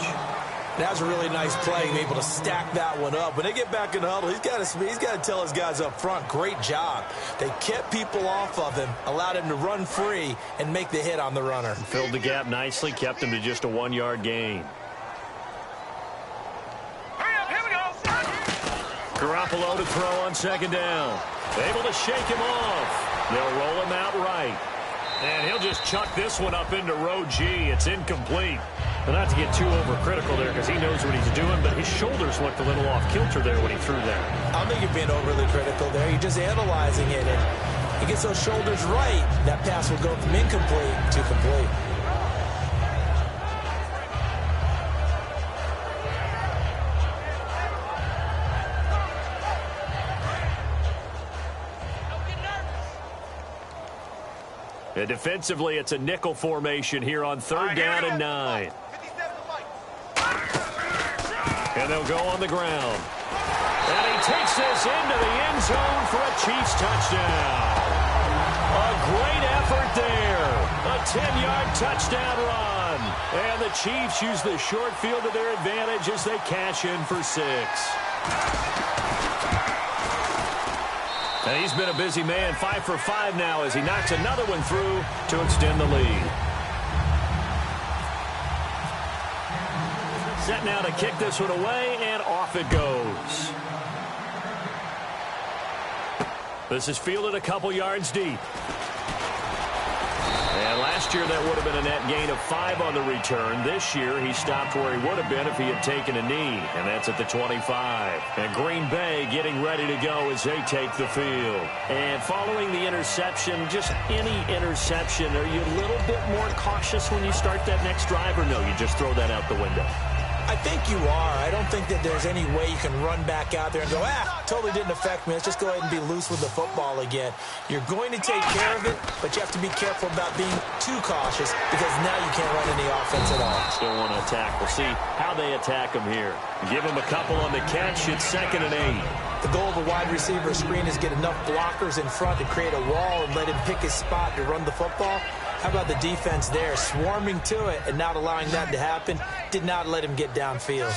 [SPEAKER 3] That was a really nice play, able to stack that one up. When they get back in the huddle, he's got to tell his guys up front, great job. They kept people off of him, allowed him to run free and make the hit on the runner.
[SPEAKER 2] Filled the gap nicely, kept him to just a 1-yard gain. Garoppolo to throw on second down. Able to shake him off. They'll roll him out right. And he'll just chuck this one up into row G. It's incomplete. But not to get too overcritical there because he knows what he's doing, but his shoulders looked a little off kilter there when he threw that.
[SPEAKER 3] I don't think you're being overly critical there. You're just analyzing it. And he gets those shoulders right, that pass will go from incomplete to complete.
[SPEAKER 2] And defensively, it's a nickel formation here on 3rd down and 9. And they'll go on the ground. And he takes this into the end zone for a Chiefs touchdown. A great effort there. A 10-yard touchdown run. And the Chiefs use the short field to their advantage as they cash in for 6. And he's been a busy man, 5 for 5 now as he knocks another one through to extend the lead. Set now to kick this one away, and off it goes. This is fielded a couple yards deep. And last year that would have been a net gain of 5 on the return. This year he stopped where he would have been if he had taken a knee, and that's at the 25. And Green Bay getting ready to go as they take the field. And following the interception, just any interception, are you a little bit more cautious when you start that next drive, or no, you just throw that out the window?
[SPEAKER 3] I think you are. I don't think that there's any way you can run back out there and go, totally didn't affect me. Let's just go ahead and be loose with the football again. You're going to take care of it, but you have to be careful about being too cautious because now you can't run any offense at all.
[SPEAKER 2] Still want to attack. We'll see how they attack him here. Give him a couple on the catch. It's 2nd and 8.
[SPEAKER 3] The goal of a wide receiver screen is get enough blockers in front to create a wall and let him pick his spot to run the football. How about the defense there, swarming to it and not allowing that to happen? Did not let him get downfield.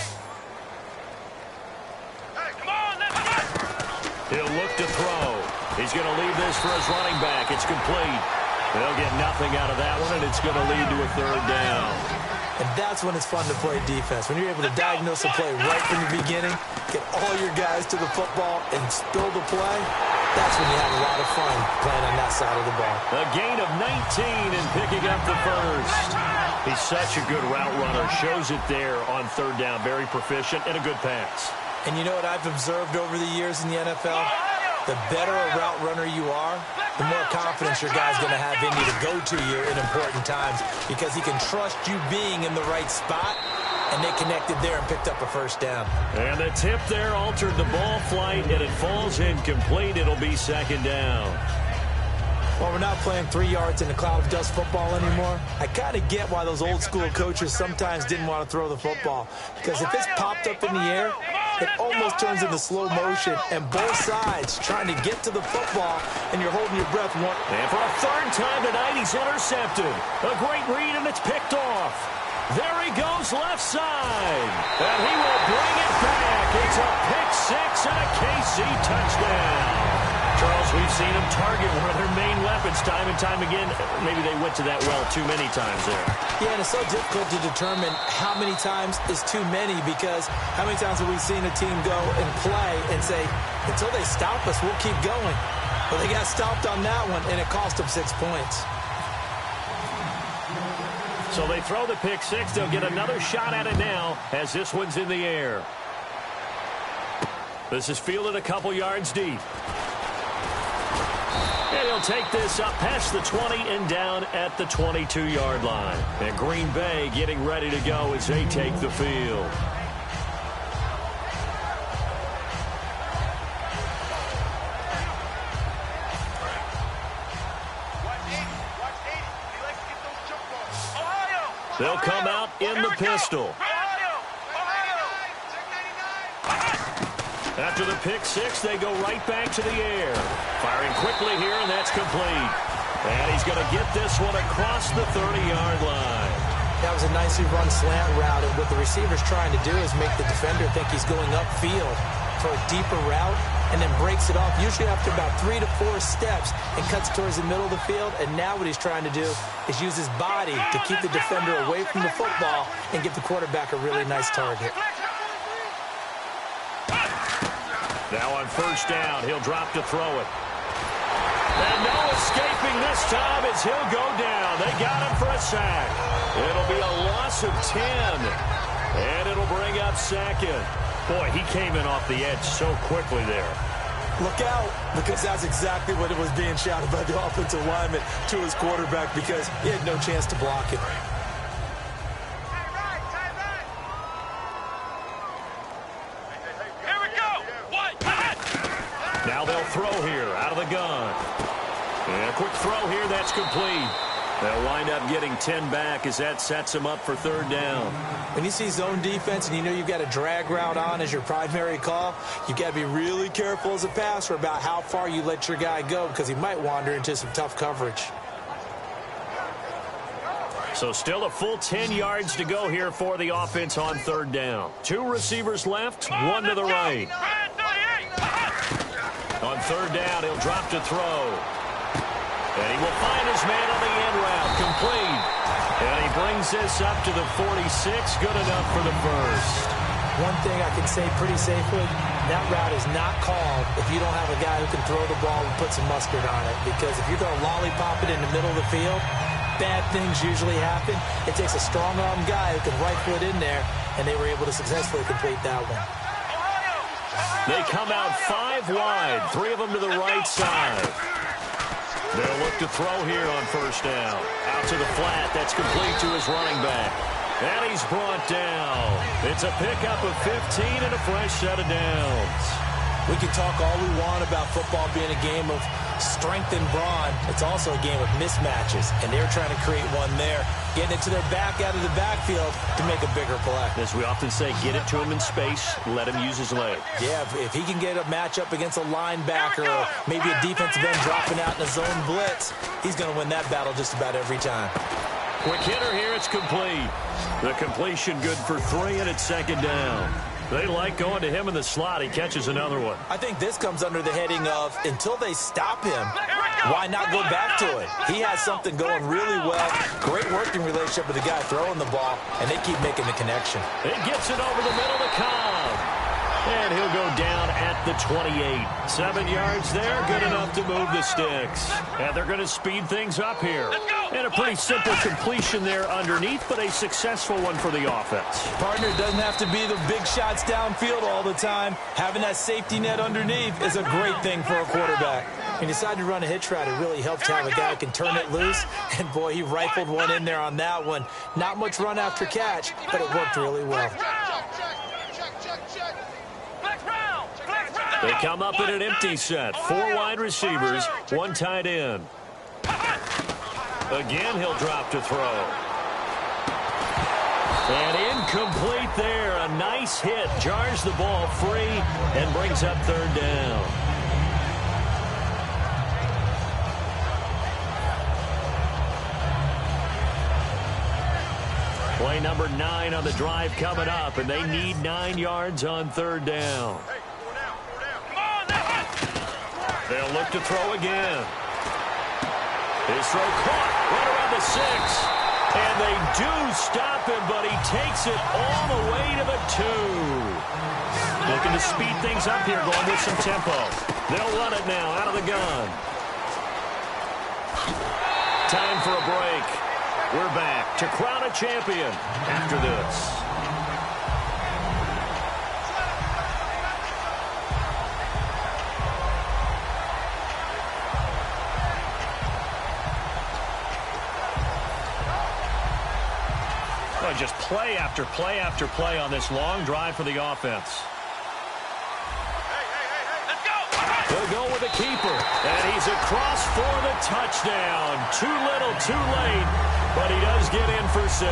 [SPEAKER 4] Hey, come on, let's go!
[SPEAKER 2] He'll look to throw. He's going to leave this for his running back. It's complete. They'll get nothing out of that one, and it's going to lead to a 3rd down.
[SPEAKER 3] And that's when it's fun to play defense. When you're able to diagnose a play right from the beginning, get all your guys to the football and spill the play, that's when you have a lot of fun playing on that side of the ball.
[SPEAKER 2] A gain of 19 and picking up the first. He's such a good route runner. Shows it there on third down. Very proficient and a good pass.
[SPEAKER 3] And you know what I've observed over the years in the NFL? The better a route runner you are, the more confidence your guy's going to have in you to go to you in important times because he can trust you being in the right spot, and they connected there and picked up a first down.
[SPEAKER 2] And the tip there altered the ball flight, and it falls incomplete. It'll be second down.
[SPEAKER 3] Well, we're not playing 3 yards in a cloud of dust football anymore. I kind of get why those old school coaches sometimes didn't want to throw the football. Because if it's popped up in the air, it almost turns into slow motion. And both sides trying to get to the football, and you're holding your breath.
[SPEAKER 2] And for a third time tonight, he's intercepted. A great read, and it's picked off. There he goes left side. And he will bring it back. It's a pick 6 and a KC touchdown. Charles, we've seen them target one of their main weapons time and time again. Maybe they went to that well too many times there.
[SPEAKER 3] Yeah, and it's so difficult to determine how many times is too many because how many times have we seen a team go and play and say, until they stop us, we'll keep going. Well, they got stopped on that one, and it cost them 6 points.
[SPEAKER 2] So they throw the pick 6. They'll get another shot at it now as this one's in the air. This is fielded a couple yards deep. And he'll take this up past the 20 and down at the 22-yard line. And Green Bay getting ready to go as they take the field. They'll come out in the pistol. After the pick 6, they go right back to the air. Firing quickly here, and that's complete. And he's going to get this one across the 30-yard line.
[SPEAKER 3] That was a nicely run slant route, and what the receiver's trying to do is make the defender think he's going upfield for a deeper route, and then breaks it off, usually after about 3 to 4 steps, and cuts towards the middle of the field. And now what he's trying to do is use his body to keep the defender away from the football and give the quarterback a really nice target.
[SPEAKER 2] Now on first down, he'll drop to throw it. And no escaping this time as he'll go down. They got him for a sack. It'll be a loss of 10. And it'll bring up second. Boy, he came in off the edge so quickly there.
[SPEAKER 3] Look out, because that's exactly what it was being shouted by the offensive lineman to his quarterback because he had no chance to block it.
[SPEAKER 2] Now they'll throw here out of the gun. And a quick throw here, that's complete. They'll wind up getting 10 back as that sets them up for third down.
[SPEAKER 3] When you see zone defense and you know you've got a drag route on as your primary call, you've got to be really careful as a passer about how far you let your guy go because he might wander into some tough coverage.
[SPEAKER 2] So still a full 10 yards to go here for the offense on third down. 2 receivers left, 1 to the right. On third down, he'll drop to throw. And he will find his man on the end route, complete. And he brings this up to the 46, good enough for the first.
[SPEAKER 3] One thing I can say pretty safely, that route is not called if you don't have a guy who can throw the ball and put some mustard on it. Because if you're going to lollipop it in the middle of the field, bad things usually happen. It takes a strong-arm guy who can right foot in there, and they were able to successfully complete that one.
[SPEAKER 2] They come out 5 wide, 3 of them to the right side. They'll look to throw here on first down. Out to the flat, that's complete to his running back. And he's brought down. It's a pickup of 15 and a fresh set of downs.
[SPEAKER 3] We can talk all we want about football being a game of strength and brawn. It's also a game of mismatches, and they're trying to create one there, getting it to their back out of the backfield to make a bigger play.
[SPEAKER 2] As we often say, get it to him in space, let him use his leg.
[SPEAKER 3] Yeah, if he can get a matchup against a linebacker or maybe a defensive end dropping out in a zone blitz, he's going to win that battle just about every time.
[SPEAKER 2] Quick hitter here, it's complete. The completion good for 3, and it's second down. They like going to him in the slot. He catches another one.
[SPEAKER 3] I think this comes under the heading of until they stop him, why not go back to it? He has something going really well. Great working relationship with the guy throwing the ball, and they keep making the connection.
[SPEAKER 2] It gets it over the middle to Cobb. And he'll go down at the 28. 7 yards there, good enough to move the sticks. And they're going to speed things up here. And a pretty simple completion there underneath, but a successful one for the offense.
[SPEAKER 3] Partner, doesn't have to be the big shots downfield all the time. Having that safety net underneath is a great thing for a quarterback. He decided to run a hitch route. It really helps to have a guy who can turn it loose. And, boy, he rifled one in there on that one. Not much run after catch, but it worked really well.
[SPEAKER 2] They come up in an empty set. 4 wide receivers, 1 tight end. Again, he'll drop to throw. And incomplete there. A nice hit. Jars the ball free and brings up 3rd down. Play number 9 on the drive coming up, and they need 9 yards on 3rd down. They'll look to throw again. His throw caught right around the 6. And they do stop him, but he takes it all the way to the 2. Looking to speed things up here, going with some tempo. They'll run it now out of the gun. Time for a break. We're back to crown a champion after this. Just play after play after play on this long drive for the offense. They'll go with a keeper, and he's across for the touchdown. Too little, too late, but he does get in for 6.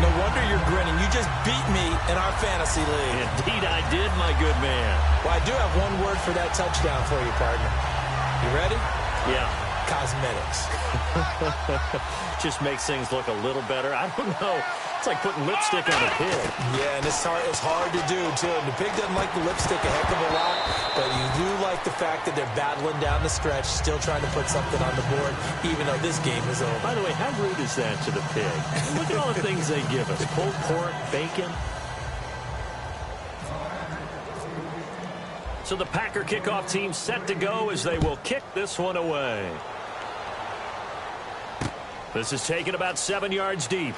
[SPEAKER 3] No wonder you're grinning. You just beat me in our fantasy league.
[SPEAKER 2] Indeed I did, my good man.
[SPEAKER 3] Well, I do have one word for that touchdown for you, partner. You ready?
[SPEAKER 2] Yeah.
[SPEAKER 3] Cosmetics.
[SPEAKER 2] Just makes things look a little better. I don't know. It's like putting lipstick on a pig.
[SPEAKER 3] Yeah, and it's hard to do, too. And the pig doesn't like the lipstick a heck of a lot, but you do like the fact that they're battling down the stretch, still trying to put something on the board, even though this game is over.
[SPEAKER 2] By the way, how rude is that to the pig? Look at all the things they give us. Pulled pork, bacon. So the Packer kickoff team set to go as they will kick this one away. This is taken about 7 yards deep.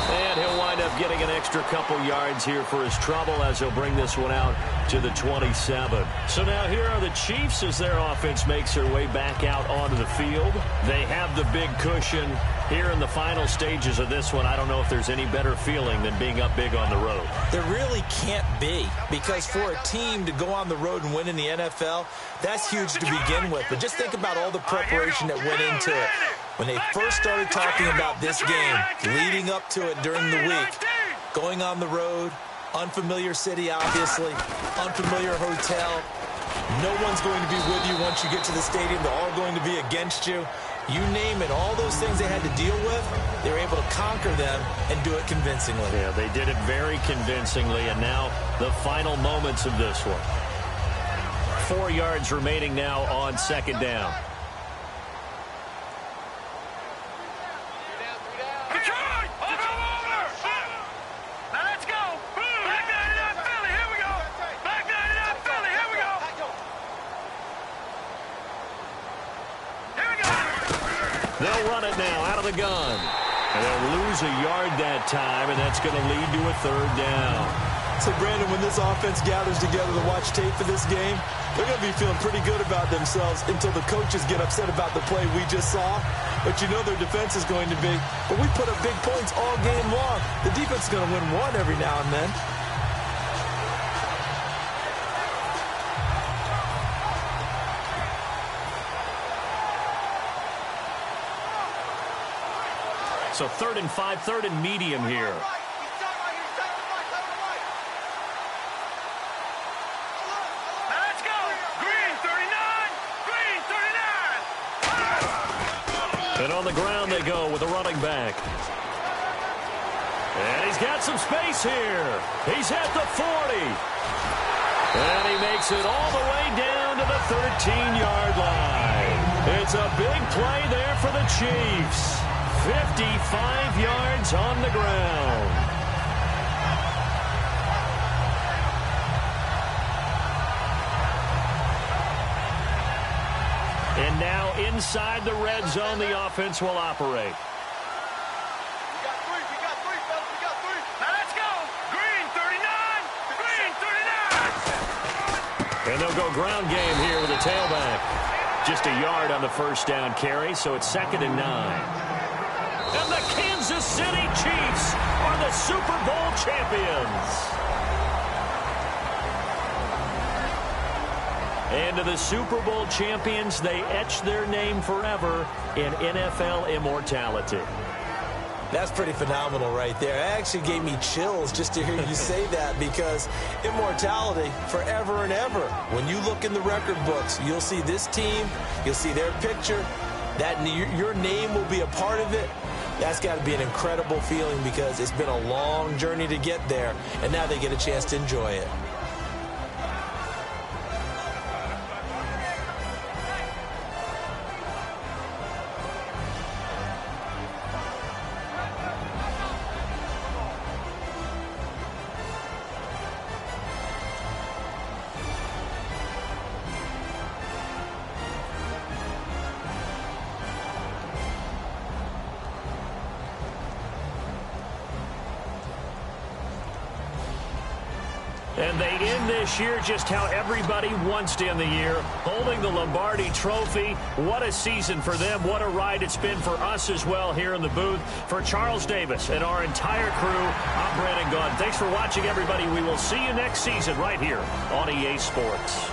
[SPEAKER 2] And he'll wind up getting an extra couple yards here for his trouble as he'll bring this one out to the 27. So now here are the Chiefs as their offense makes their way back out onto the field. They have the big cushion here in the final stages of this one. I don't know if there's any better feeling than being up big on the road.
[SPEAKER 3] There really can't be, because for a team to go on the road and win in the NFL, that's huge to begin with. But just think about all the preparation that went into it. When they first started talking about this game, leading up to it during the week, going on the road, unfamiliar city, obviously, unfamiliar hotel. No one's going to be with you once you get to the stadium. They're all going to be against you. You name it, all those things they had to deal with, they were able to conquer them and do it convincingly.
[SPEAKER 2] Yeah, they did it very convincingly, and now the final moments of this one. 4 yards remaining now on 2nd down. They'll run it now out of the gun. And they'll lose a yard that time, and that's going to lead to a 3rd down.
[SPEAKER 3] So, Brandon, when this offense gathers together to watch tape for this game, they're going to be feeling pretty good about themselves until the coaches get upset about the play we just saw. But you know their defense is going to be, but we put up big points all game long. The defense is going to win one every now and then.
[SPEAKER 2] So 3rd and 5, 3rd and medium here.
[SPEAKER 4] Let's go. Green 39. Green 39.
[SPEAKER 2] And on the ground they go with a running back. And he's got some space here. He's at the 40. And he makes it all the way down to the 13-yard line. It's a big play there for the Chiefs. 55 yards on the ground. And now inside the red zone, the offense will operate.
[SPEAKER 4] We got three, fellas. We got three. Now let's go. Green 39. Green 39.
[SPEAKER 2] And they'll go ground game here with a tailback. Just a yard on the first down carry, so it's 2nd and 9. And the Kansas City Chiefs are the Super Bowl champions. And to the Super Bowl champions, they etch their name forever in NFL immortality.
[SPEAKER 3] That's pretty phenomenal right there. It actually gave me chills just to hear you say that, because immortality forever and ever. When you look in the record books, you'll see this team, you'll see their picture, that your name will be a part of it. That's got to be an incredible feeling, because it's been a long journey to get there, and now they get a chance to enjoy it.
[SPEAKER 2] And they end this year just how everybody wants to end the year, holding the Lombardi Trophy. What a season for them. What a ride it's been for us as well here in the booth. For Charles Davis and our entire crew, I'm Brandon Gaudin. Thanks for watching, everybody. We will see you next season right here on EA Sports.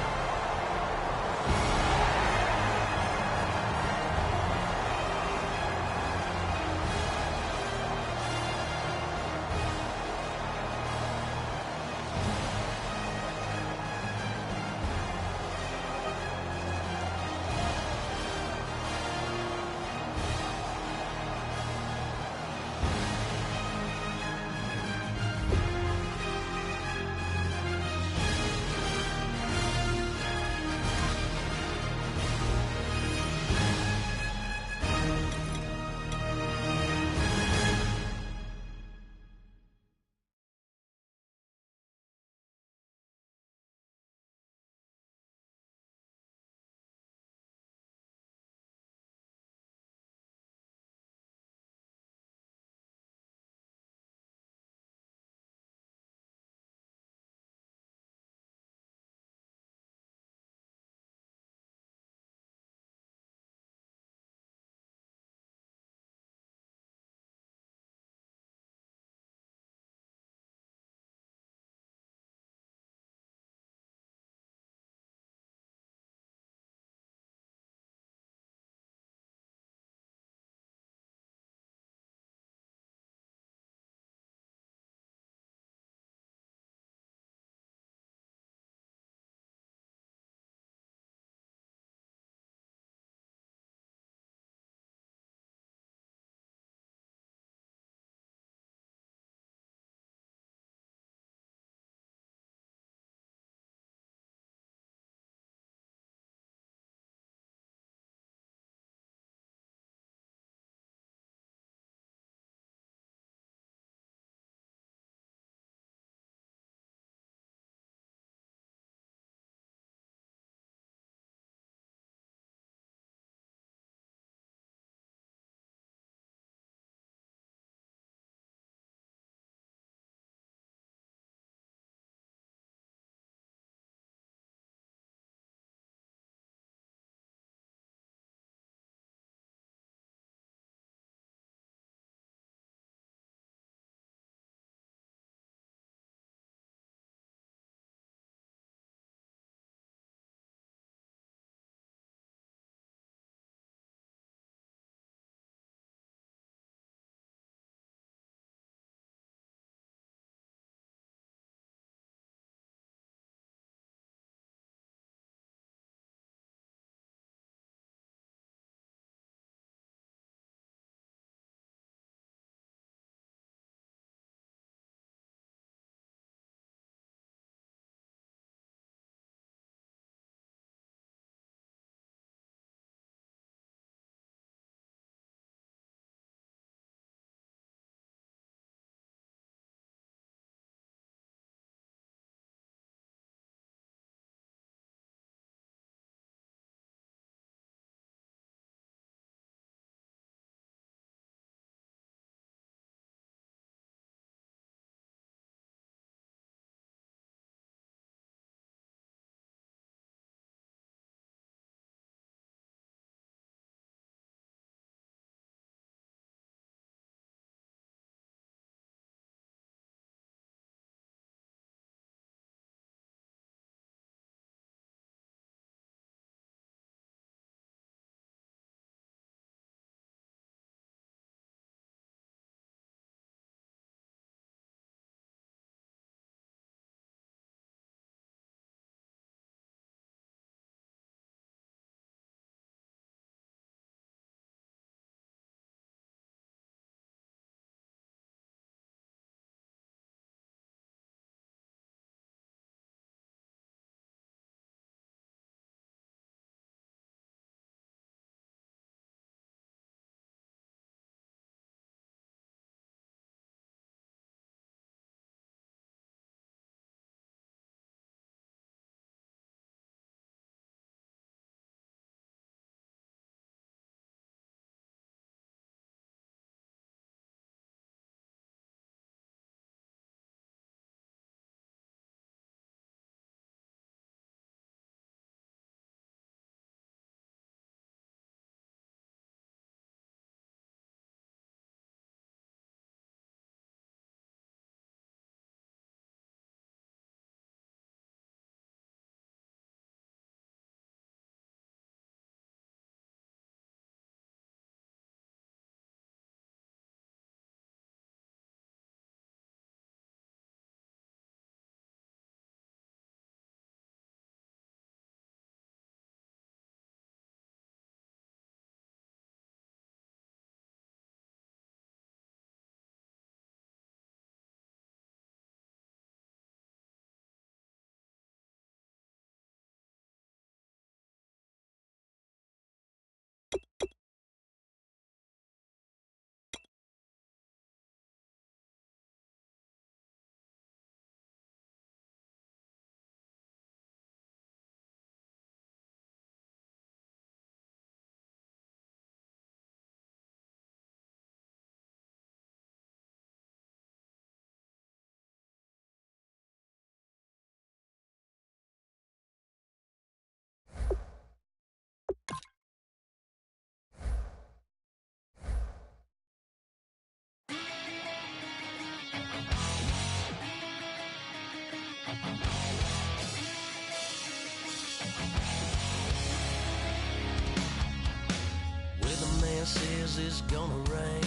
[SPEAKER 5] Man says it's gonna rain.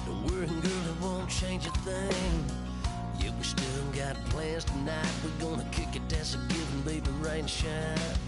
[SPEAKER 5] Don't worry, girl, it won't change a thing. Yeah, we still got plans tonight. We're gonna kick it, that's a given, baby, rain and shine.